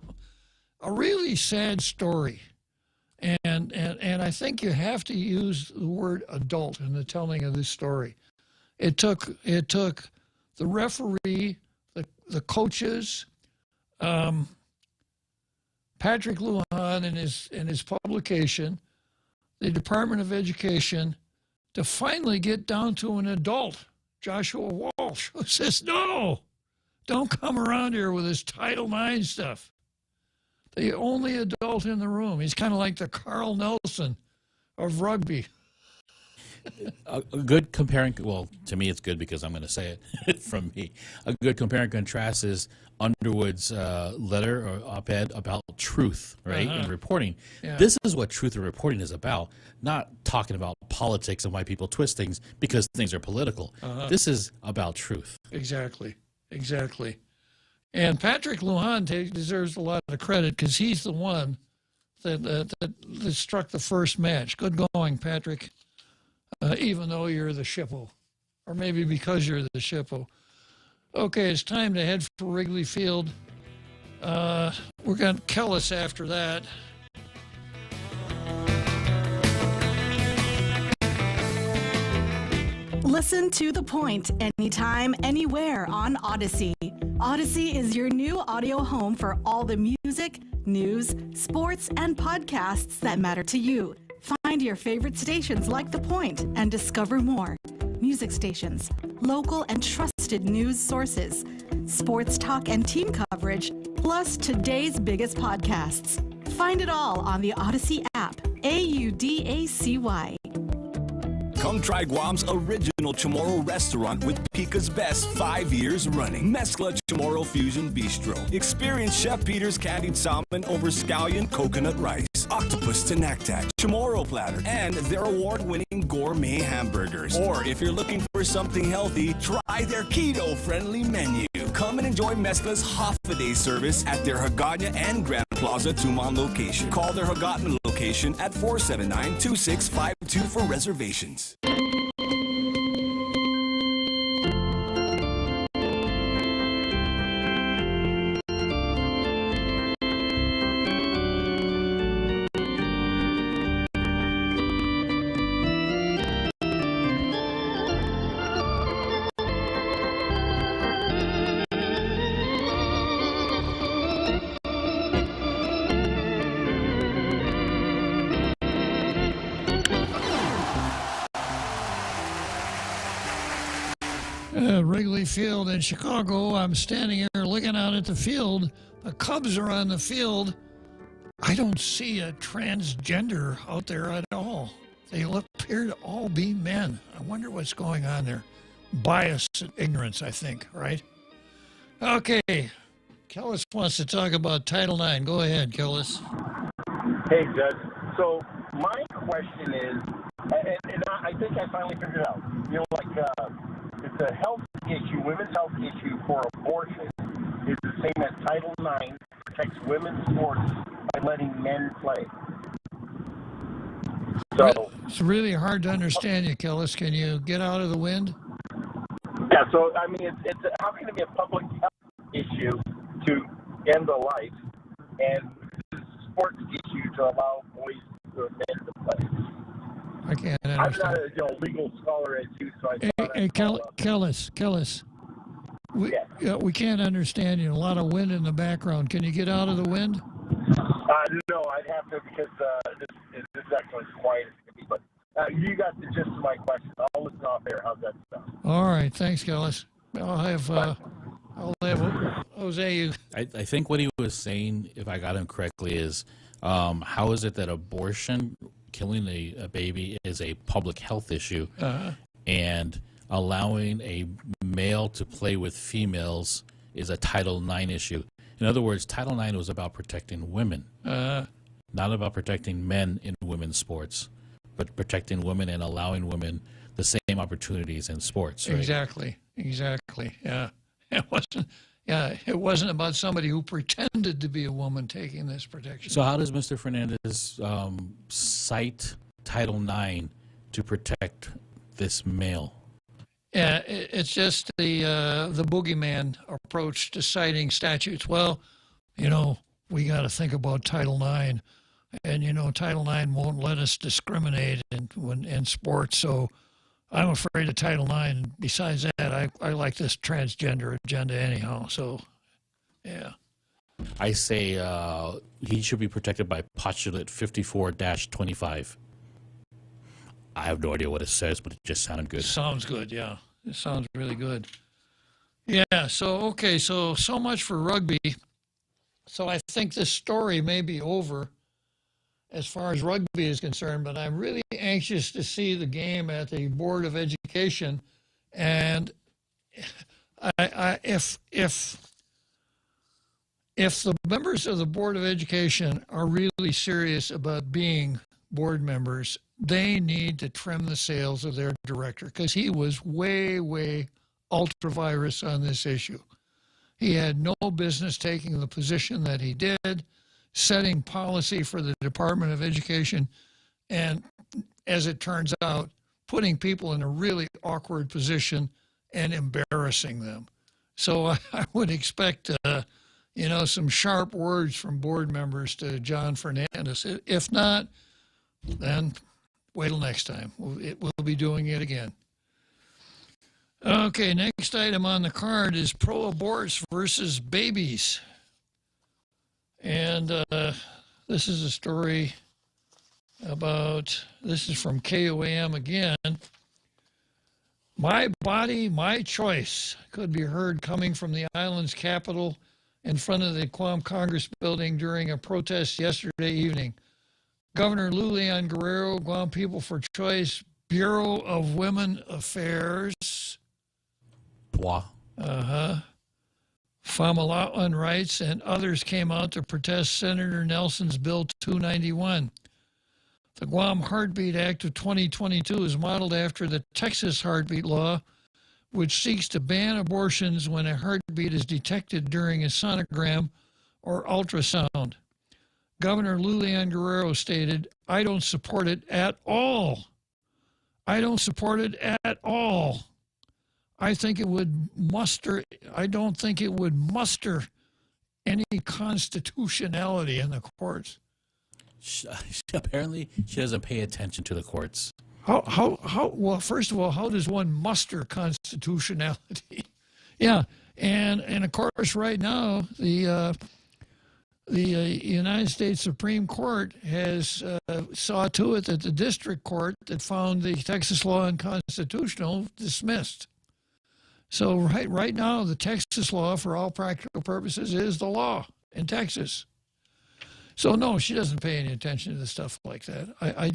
a really sad story. And I think you have to use the word adult in the telling of this story. It took the referee, the coaches, Patrick Lujan in his publication, the Department of Education, to finally get down to an adult, Joshua Walsh, who says, no, don't come around here with this Title IX stuff. The only adult in the room. He's kind of like the Carl Nelson of rugby. A good comparing, well, to me it's good because I'm going to say it from me. A good compare and contrast is Underwood's letter or op-ed about truth, right, and reporting. Yeah. This is what truth and reporting is about, not talking about politics and why people twist things because things are political. This is about truth. Exactly. And Patrick Lujan deserves a lot of credit because he's the one that struck the first match. Good going, Patrick. Even though you're the shippo, or maybe because you're the shippo. Okay, it's time to head for Wrigley Field. We're going to Kellis after that. Listen to The Point anytime, anywhere on Odyssey. Odyssey is your new audio home for all the music, news, sports, and podcasts that matter to you. Find your favorite stations like The Point and discover more. Music stations, local and trusted news sources, sports talk and team coverage, plus today's biggest podcasts. Find it all on the Odyssey app. AUDACY. Come try Guam's original Chamorro restaurant with Pica's Best 5 years running. Mezcla Chamorro Fusion Bistro. Experience Chef Peter's candied salmon over scallion coconut rice, octopus tenactac, Chamorro platter, and their award-winning gourmet hamburgers. Or if you're looking for something healthy, try their keto-friendly menu. Come and enjoy Mezcla's half-a-day service at their Hagåtña and Grand Plaza Tumon location. Call their Hagåtña location at 479-2652 for reservations. Wrigley Field in Chicago. I'm standing here looking out at the field. The Cubs are on the field. I don't see a transgender out there at all. They appear to all be men. I wonder what's going on there. Bias and ignorance, I think, right? Okay. Kellis wants to talk about Title IX. Go ahead, Kellis. Hey, Judge. So my question is, and I think I finally figured it out. You know, it's a health issue, women's health issue for abortion is the same as Title IX protects women's sports by letting men play. So it's really hard to understand you, Kellis. Can you get out of the wind? Yeah. So I mean, it's how can it be a public health issue to end the life and a sports issue to allow boys or men to play? I can't understand. I'm not a legal scholar as you, so I. Hey, Kellis. We can't understand you. A lot of wind in the background. Can you get out of the wind? No, I'd have to because this is actually as quiet as it can be. But you got the gist of my question. I'll listen off air. How's that sound? All right. Thanks, Kellis. I'll have Jose. I think what he was saying, if I got him correctly, is how is it that abortion, killing a baby, is a public health issue, and allowing a male to play with females is a Title IX issue? In other words, Title IX was about protecting women, not about protecting men in women's sports, but protecting women and allowing women the same opportunities in sports. Right? Exactly. Yeah, it wasn't about somebody who pretended to be a woman taking this protection. So how does Mr. Fernandez cite Title IX to protect this male? Yeah, it's just the boogeyman approach to citing statutes. Well, we got to think about Title IX, and Title IX won't let us discriminate in sports. So I'm afraid of Title IX. And besides that, I like this transgender agenda anyhow. So, yeah. I say he should be protected by Postulate 54-25. I have no idea what it says, but it just sounded good. Sounds good, yeah. It sounds really good. Yeah, so much for rugby. So I think this story may be over as far as rugby is concerned, but I'm really anxious to see the game at the Board of Education. And if the members of the Board of Education are really serious about being board members, they need to trim the sails of their director, because he was way ultra virus on this issue. He had no business taking the position that he did, setting policy for the Department of Education, and as it turns out, putting people in a really awkward position and embarrassing them. So I would expect, some sharp words from board members to John Fernandez. If not, then wait till next time. We'll be doing it again. Okay, next item on the card is pro-aborts versus babies. And this is a story this is from KOAM again. My body, my choice could be heard coming from the island's capital in front of the Guam Congress building during a protest yesterday evening. Governor Lulian Guerrero, Guam People for Choice, Bureau of Women Affairs. Famalawan Rights and others came out to protest Senator Nelson's Bill 291. The Guam Heartbeat Act of 2022 is modeled after the Texas heartbeat law, which seeks to ban abortions when a heartbeat is detected during a sonogram or ultrasound. Governor Lulian Guerrero stated, "I don't support it at all. I don't support it at all. I don't think it would muster any constitutionality in the courts." Apparently, she doesn't pay attention to the courts. Well, first of all, how does one muster constitutionality? Yeah, and of course, right now, the United States Supreme Court has saw to it that the district court that found the Texas law unconstitutional dismissed. So right now, the Texas law, for all practical purposes, is the law in Texas. So no, she doesn't pay any attention to stuff like that. I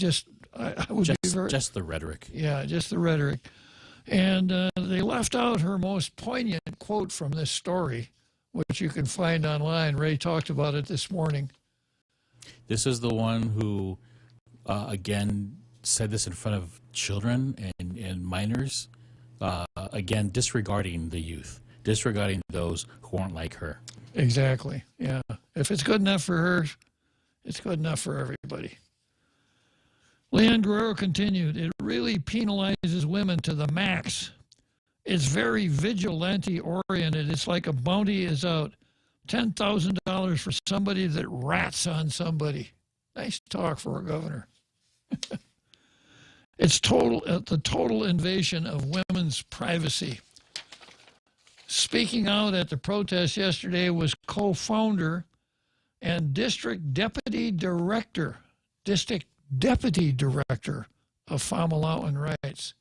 would be very, just the rhetoric. Yeah, just the rhetoric. And they left out her most poignant quote from this story, which you can find online. Ray talked about it this morning. This is the one who, again, said this in front of children and minors, again, disregarding the youth, disregarding those who aren't like her. Exactly, yeah. If it's good enough for her, it's good enough for everybody. Leon Guerrero continued, it really penalizes women to the max. It's very vigilante-oriented. It's like a bounty is out. $10,000 for somebody that rats on somebody. Nice talk for a governor. It's the total invasion of women's privacy. Speaking out at the protest yesterday was co-founder and district deputy director of Famalawan Rights.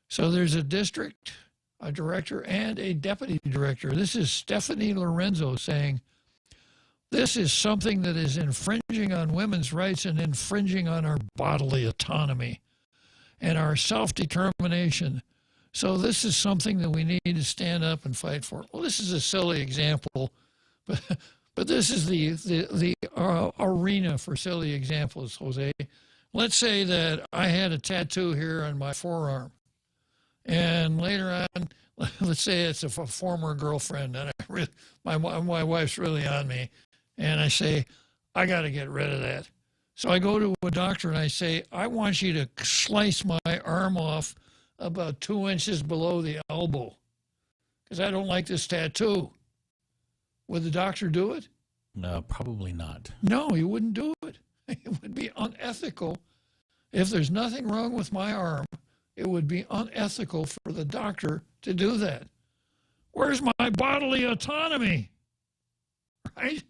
So there's a district, a director, and a deputy director. This is Stephanie Lorenzo saying, this is something that is infringing on women's rights and infringing on our bodily autonomy and our self-determination. So this is something that we need to stand up and fight for. Well, this is a silly example, but this is the arena for silly examples, Jose. Let's say that I had a tattoo here on my forearm, and later on, let's say it's a former girlfriend, and my wife's really on me, and I say, I got to get rid of that. So I go to a doctor and I say, I want you to slice my arm off about 2 inches below the elbow because I don't like this tattoo. Would the doctor do it? No, probably not. No, he wouldn't do it. It would be unethical. If there's nothing wrong with my arm, it would be unethical for the doctor to do that. Where's my bodily autonomy? Right?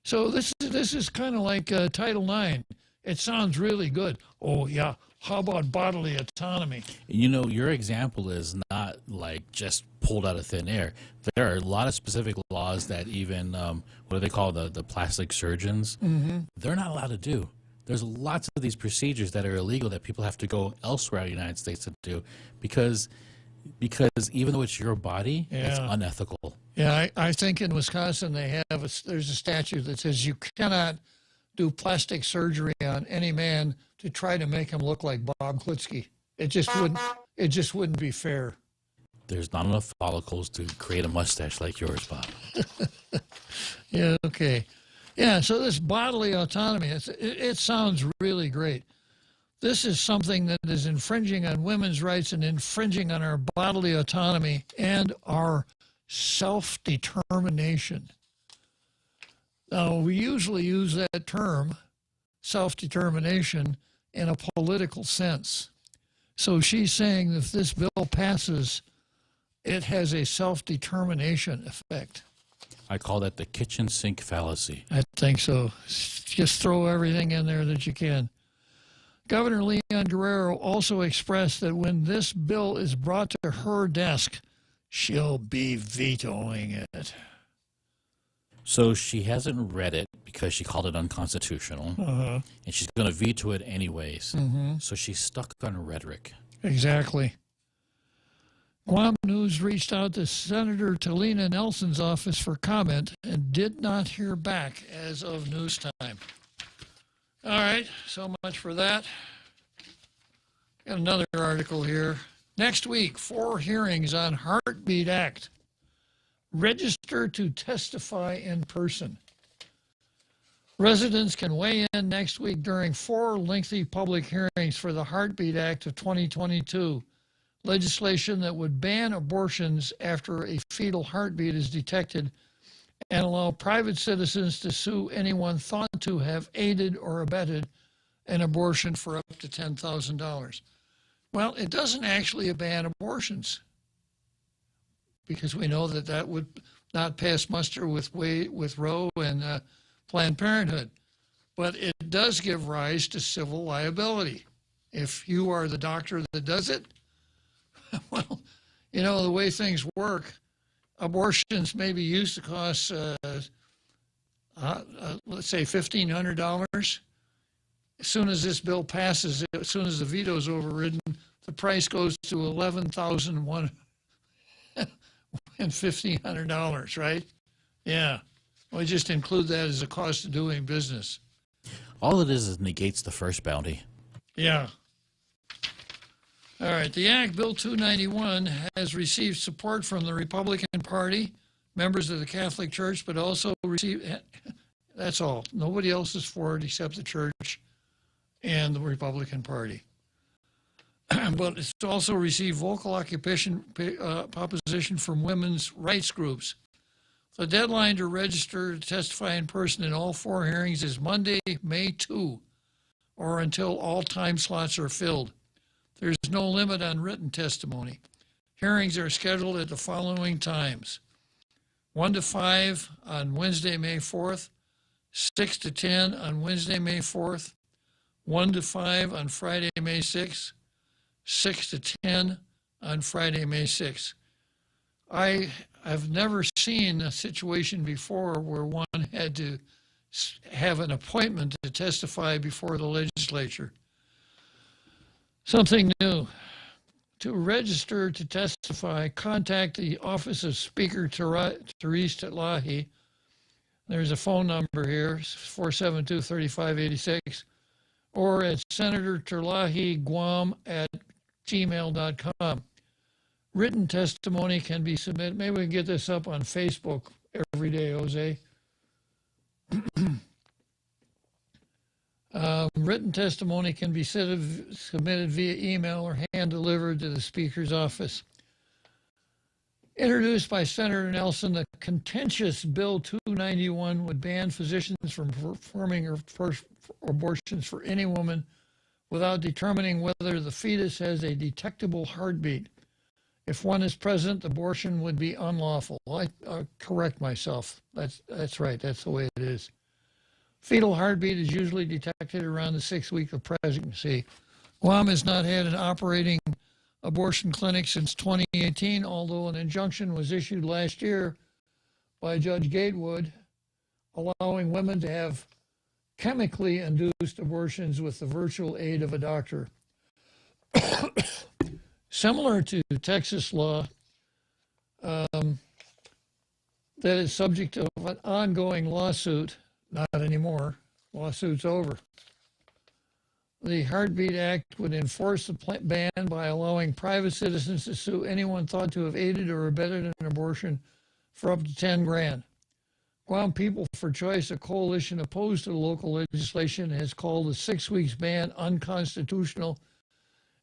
So this is kind of like Title IX. It sounds really good. Oh, yeah. How about bodily autonomy? You know, your example is not like just pulled out of thin air. There are a lot of specific laws that even, what do they call the plastic surgeons? Mm-hmm. They're not allowed to do. There's lots of these procedures that are illegal that people have to go elsewhere in the United States to do because even though it's your body, it's unethical. Yeah, I think in Wisconsin there's a statute that says you cannot do plastic surgery on any man to try to make him look like Bob Klitzkie. It just wouldn't be fair. There's not enough follicles to create a mustache like yours, Bob. Yeah, okay. Yeah, so this bodily autonomy, it sounds really great. This is something that is infringing on women's rights and infringing on our bodily autonomy and our self-determination. Now, we usually use that term, self-determination, in a political sense. So she's saying if this bill passes, it has a self-determination effect. I call that the kitchen sink fallacy. I think so. Just throw everything in there that you can. Governor Leon Guerrero also expressed that when this bill is brought to her desk, she'll be vetoing it. So she hasn't read it because she called it unconstitutional, and she's going to veto it anyways. So she's stuck on rhetoric. Exactly. Guam News reached out to Senator Talina Nelson's office for comment and did not hear back as of news time. All right, so much for that. Got another article here. Next week, 4 hearings on Heartbeat Act. Register to testify in person. Residents can weigh in next week during 4 lengthy public hearings for the Heartbeat Act of 2022, legislation that would ban abortions after a fetal heartbeat is detected and allow private citizens to sue anyone thought to have aided or abetted an abortion for up to $10,000. Well, it doesn't actually ban abortions because we know that that would not pass muster with Roe and Planned Parenthood. But it does give rise to civil liability. If you are the doctor that does it, well, you know, the way things work, abortions maybe used to cost let's say $1,500. As soon as this bill passes, as soon as the veto is overridden, the price goes to $11,100 and $1,500, right? Yeah. We just include that as a cost of doing business. All it is negates the first bounty. Yeah. All right. The Act, Bill 291, has received support from the Republican Party, members of the Catholic Church, but also received, that's all. Nobody else is for it except the Church and the Republican Party. But it's also received vocal opposition from women's rights groups. The deadline to register to testify in person in all 4 hearings is Monday, May 2, or until all time slots are filled. There's no limit on written testimony. Hearings are scheduled at the following times: 1 to 5 on Wednesday, May 4th, 6 to 10 on Wednesday, May 4th, 1 to 5 on Friday, May 6th, 6 to 10 on Friday, May 6th. I've never seen a situation before where one had to have an appointment to testify before the legislature. Something new. To register to testify, contact the office of Speaker Therese Tatlahi. There's a phone number here, 472-3586, or at senatorterlahi@gmail.com. Written testimony can be submitted. Maybe we can get this up on Facebook every day, Jose. Written testimony can be submitted via email or hand-delivered to the Speaker's office. Introduced by Senator Nelson, the contentious Bill 291 would ban physicians from performing abortions for any woman without determining whether the fetus has a detectable heartbeat. If one is present, abortion would be unlawful. I'll correct myself. That's right. That's the way it is. Fetal heartbeat is usually detected around the 6th week of pregnancy. Guam has not had an operating abortion clinic since 2018, although an injunction was issued last year by Judge Gatewood allowing women to have chemically induced abortions with the virtual aid of a doctor. Similar to Texas law, that is subject to an ongoing lawsuit. Not anymore. Lawsuit's over. The Heartbeat Act would enforce the ban by allowing private citizens to sue anyone thought to have aided or abetted an abortion for up to $10,000. Guam People for Choice, a coalition opposed to the local legislation, has called the 6 weeks ban unconstitutional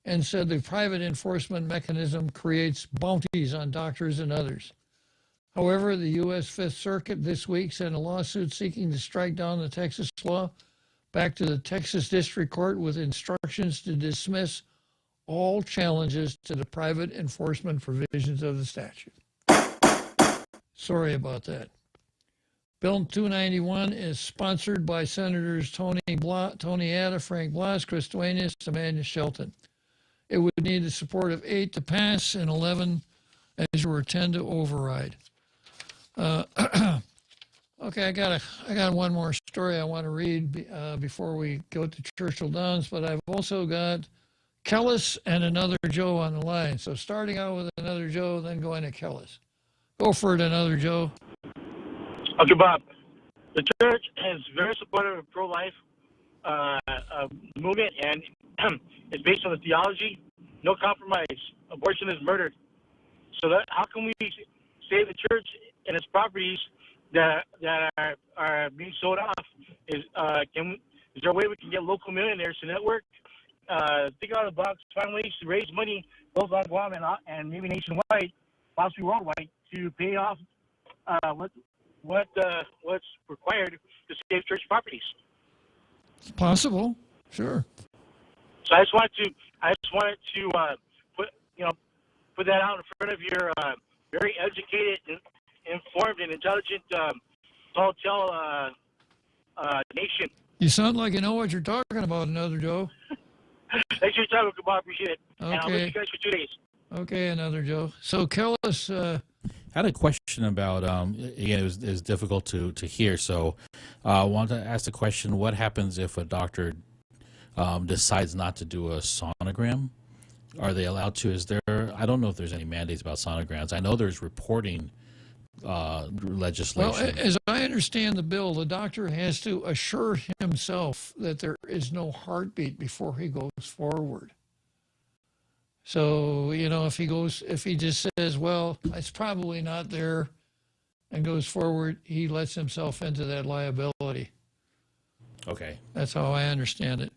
and said the private enforcement mechanism creates bounties on doctors and others. However, the U.S. Fifth Circuit this week sent a lawsuit seeking to strike down the Texas law back to the Texas District Court with instructions to dismiss all challenges to the private enforcement provisions of the statute. Sorry about that. Bill 291 is sponsored by Senators Tony Atta, Frank Blas, Chris Duenas, Amanda Shelton. It would need the support of 8 to pass and 11 as you were 10 to override. Okay, I got one more story I want to read before we go to Churchill Downs, but I've also got Kellis and another Joe on the line. So starting out with another Joe, then going to Kellis. Go for it, another Joe. Okay, Bob. The church is very supportive of pro-life movement, and it's based on the theology, no compromise. Abortion is murder. So how can we save the church and its properties that are being sold off? Is there a way we can get local millionaires to network? Think out of the box, find ways to raise money both on Guam and maybe nationwide, possibly worldwide, to pay off what's required to save church properties. It's possible, sure. So I just wanted to put that out in front of your very educated, informed, and intelligent tell nation. You sound like you know what you're talking about, another Joe. Thanks for your time, Bob. Appreciate it. Okay. And I'll leave you guys for 2 days. Okay, another Joe. So Kellis, I had a question about, again, it was difficult to hear, so I wanted to ask the question, what happens if a doctor decides not to do a sonogram? Are they allowed to? I don't know if there's any mandates about sonograms. I know there's reporting legislation. Well, as I understand the bill, the doctor has to assure himself that there is no heartbeat before he goes forward. So, if he just says, well, it's probably not there, and goes forward, he lets himself into that liability. Okay. That's how I understand it.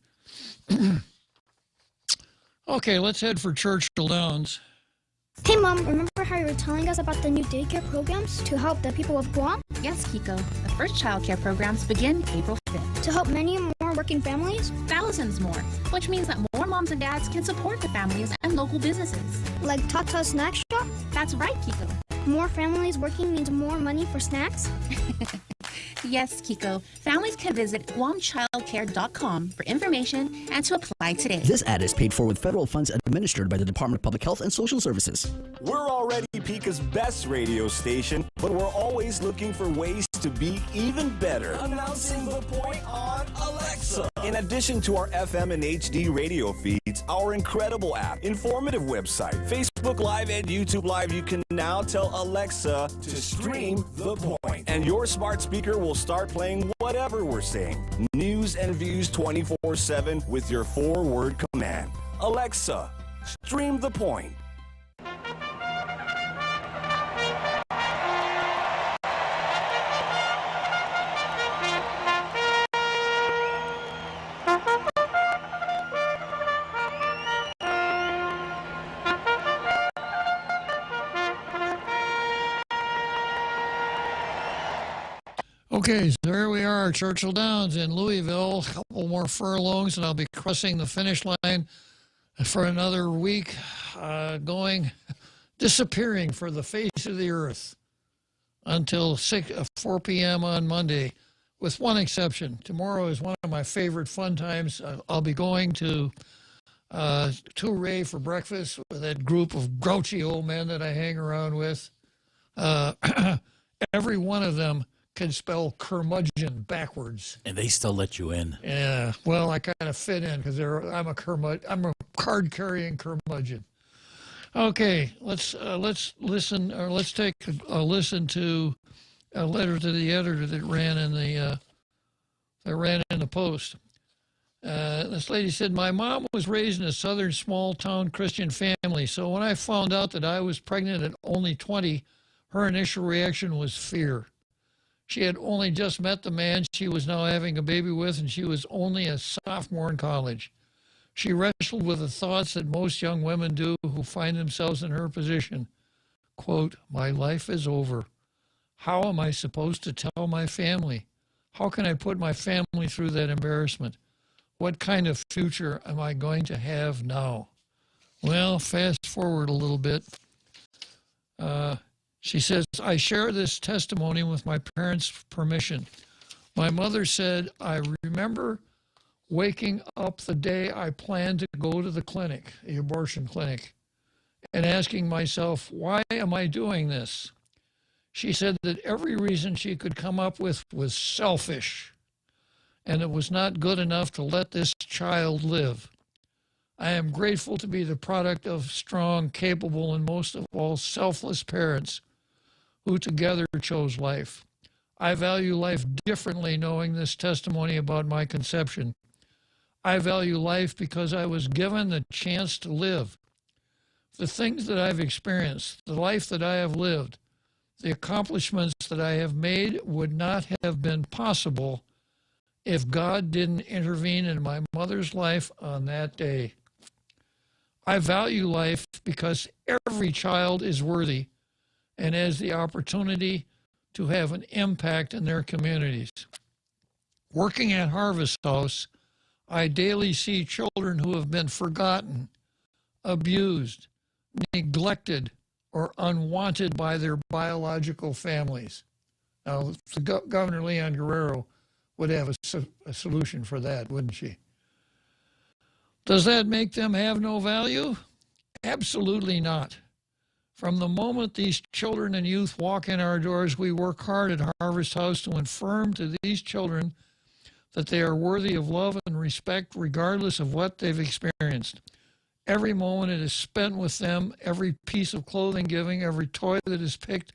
Okay, let's head for Churchill Downs. Hey, Mom, remember how you were telling us about the new daycare programs to help the people of Guam? Yes, Kiko. The first child care programs begin April 5th. To help many more working families? Thousands more, which means that more moms and dads can support the families and local businesses. Like Tata Snack Shop? That's right, Kiko. More families working means more money for snacks? Yes, Kiko. Families can visit guamchildcare.com for information and to apply today. This ad is paid for with federal funds administered by the Department of Public Health and Social Services. We're already Pika's best radio station, but we're always looking for ways to be even better. Announcing the point on Alexa. In addition to our FM and HD radio feeds, our incredible app, informative website, Facebook Live, and YouTube Live, you can now tell Alexa to stream The Point. And your smart speaker will start playing whatever we're saying. News and views 24/7 with your 4-word command. Alexa, stream The Point. Okay, so there we are, Churchill Downs in Louisville. A couple more furlongs, and I'll be crossing the finish line for another week, disappearing for the face of the earth until 4 p.m. on Monday, with one exception. Tomorrow is one of my favorite fun times. I'll be going to Touray for breakfast with that group of grouchy old men that I hang around with. Every one of them can spell curmudgeon backwards, and they still let you in. Yeah, well, I kind of fit in because I'm a card-carrying curmudgeon. Okay, let's listen, or let's take a listen to a letter to the editor that ran in the Post. This lady said, "My mom was raised in a southern small-town Christian family, so when I found out that I was pregnant at only 20, her initial reaction was fear. She had only just met the man she was now having a baby with, and she was only a sophomore in college. She wrestled with the thoughts that most young women do who find themselves in her position. Quote, my life is over. How am I supposed to tell my family? How can I put my family through that embarrassment? What kind of future am I going to have now?" Well, fast forward a little bit. She says, "I share this testimony with my parents' permission. My mother said, I remember waking up the day I planned to go to the clinic, the abortion clinic, and asking myself, why am I doing this? She said that every reason she could come up with was selfish, and it was not good enough to let this child live. I am grateful to be the product of strong, capable, and most of all, selfless parents who together chose life. I value life differently knowing this testimony about my conception. I value life because I was given the chance to live. The things that I've experienced, the life that I have lived, the accomplishments that I have made would not have been possible if God didn't intervene in my mother's life on that day. I value life because every child is worthy and has the opportunity to have an impact in their communities. Working at Harvest House, I daily see children who have been forgotten, abused, neglected, or unwanted by their biological families." Now, Governor Leon Guerrero would have a solution for that, wouldn't she? "Does that make them have no value? Absolutely not. From the moment these children and youth walk in our doors, we work hard at Harvest House to affirm to these children that they are worthy of love and respect regardless of what they've experienced. Every moment it is spent with them, every piece of clothing given, every toy that is picked,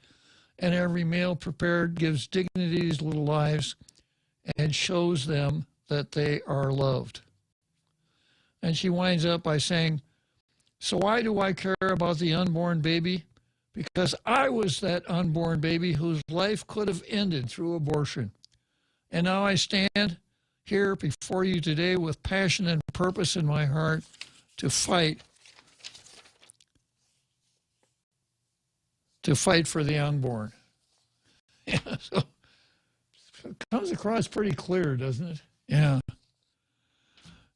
and every meal prepared gives dignity to these little lives and shows them that they are loved. And she winds up by saying, so why do I care about the unborn baby? Because I was that unborn baby whose life could have ended through abortion. And now I stand here before you today with passion and purpose in my heart to fight for the unborn. Yeah, so it comes across pretty clear, doesn't it? Yeah.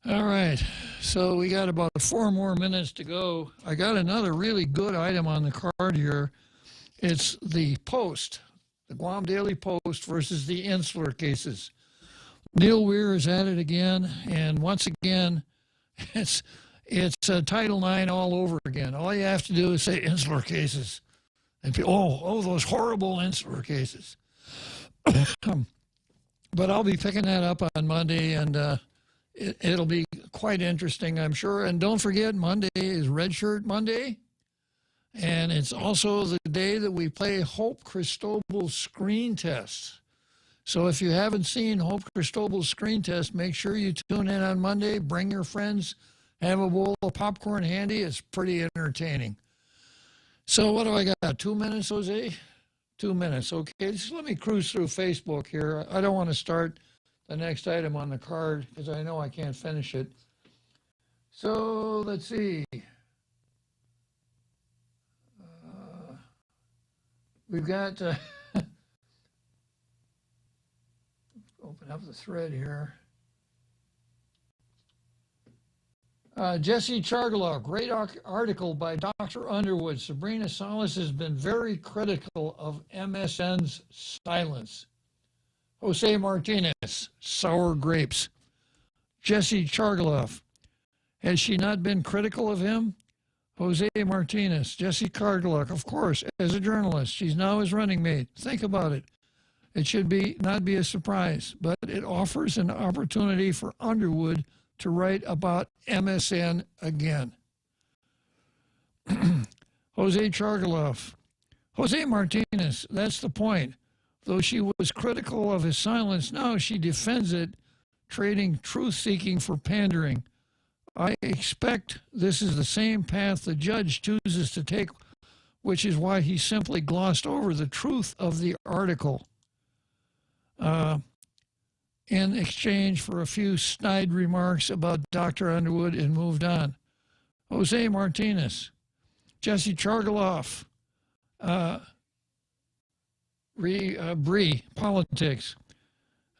All right, so we got about 4 more minutes to go. I got another really good item on the card here. It's the Post, the Guam Daily Post versus the Insular cases. Neil Weir is at it again, and once again, it's Title IX all over again. All you have to do is say insular cases, and people, those horrible insular cases. But I'll be picking that up on Monday, and it'll be quite interesting, I'm sure. And don't forget, Monday is Red Shirt Monday, and it's also the day that we play Hope Cristobal's screen test. So if you haven't seen Hope Cristobal's screen test, make sure you tune in on Monday. Bring your friends. Have a bowl of popcorn handy. It's pretty entertaining. So what do I got? 2 minutes, Jose? 2 minutes. Okay, just let me cruise through Facebook here. I don't want to start the next item on the card because I know I can't finish it. So let's see. We've got... open up the thread here. Jesse Chargaloff, great article by Dr. Underwood. Sabrina Salas has been very critical of MSN's silence. Jose Martinez, sour grapes. Jesse Chargaloff, has she not been critical of him? Jose Martinez, Jesse Chargaloff, of course, as a journalist. She's now his running mate. Think about it. It should not be a surprise, but it offers an opportunity for Underwood to write about MSN again. Jose Chargaloff. Jose Martinez, that's the point. Though she was critical of his silence, now she defends it, trading truth-seeking for pandering. I expect this is the same path the judge chooses to take, which is why he simply glossed over the truth of the article in exchange for a few snide remarks about Dr. Underwood and moved on. Jose Martinez, Jesse Chargaloff, Bree, politics.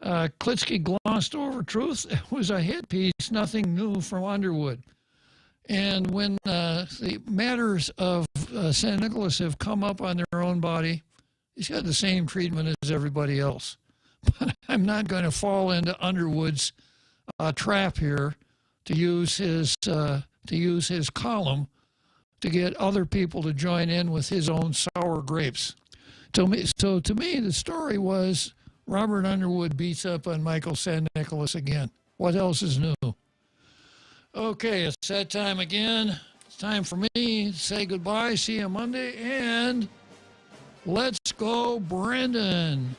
Klitzkie glossed over truth. It was a hit piece, nothing new from Underwood. And when the matters of San Nicolas have come up on their own body, he's got the same treatment as everybody else. But I'm not going to fall into Underwood's trap here to use his column to get other people to join in with his own sour grapes. So to me, the story was Robert Underwood beats up on Michael San Nicolas again. What else is new? Okay, it's that time again. It's time for me to say goodbye. See you Monday, and let's go, Brandon.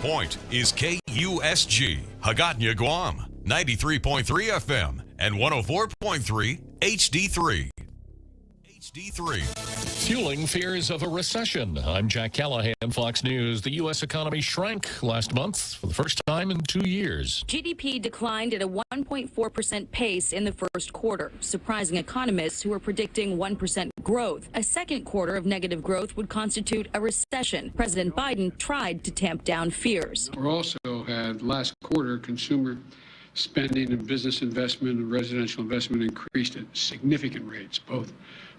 Point is KUSG, Hagåtña, Guam, 93.3 FM and 104.3 HD3. HD3. Fueling fears of a recession. I'm Jack Callahan, Fox News. The U.S. economy shrank last month for the first time in 2 years. GDP declined at a 1.4% pace in the first quarter, surprising economists who were predicting 1% growth. A second quarter of negative growth would constitute a recession. President Biden tried to tamp down fears. We also had last quarter consumer spending and business investment and residential investment increased at significant rates, both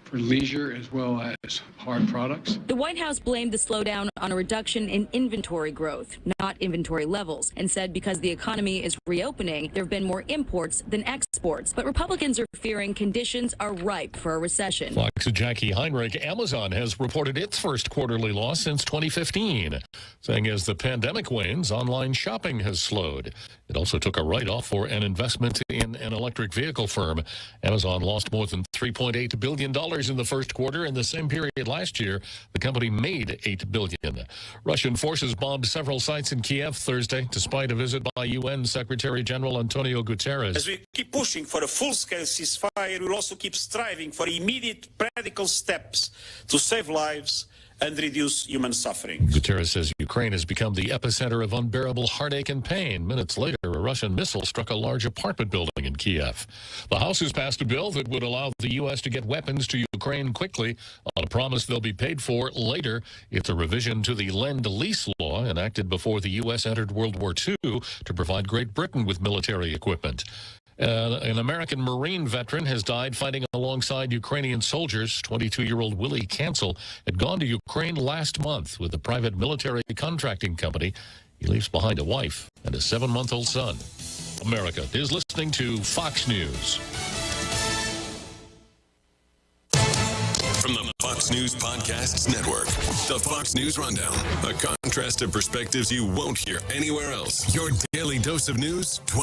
for leisure as well as hard products. The White House blamed the slowdown on a reduction in inventory growth, not inventory levels, and said because the economy is reopening, there have been more imports than exports. But Republicans are fearing conditions are ripe for a recession. Fox's Jackie Heinrich. Amazon has reported its first quarterly loss since 2015, saying as the pandemic wanes, online shopping has slowed. It also took a write-off for an investment in an electric vehicle firm. Amazon lost more than $3.8 billion in the first quarter. In the same period last year, the company made $8 billion. Russian forces bombed several sites in Kiev Thursday, despite a visit by UN Secretary General Antonio Guterres. As we keep pushing for a full-scale ceasefire, we will also keep striving for immediate practical steps to save lives and reduce human suffering. Guterres says Ukraine has become the epicenter of unbearable heartache and pain. Minutes later, a Russian missile struck a large apartment building in Kiev. The House has passed a bill that would allow the U.S. to get weapons to Ukraine quickly on a promise they'll be paid for later. It's a revision to the Lend-Lease law enacted before the U.S. entered World War II to provide Great Britain with military equipment. An American Marine veteran has died fighting alongside Ukrainian soldiers. 22-year-old Willie Cancel had gone to Ukraine last month with a private military contracting company. He leaves behind a wife and a 7-month-old son. America is listening to Fox News. From the Fox News Podcasts Network, the Fox News Rundown, a contrast of perspectives you won't hear anywhere else. Your daily dose of news twice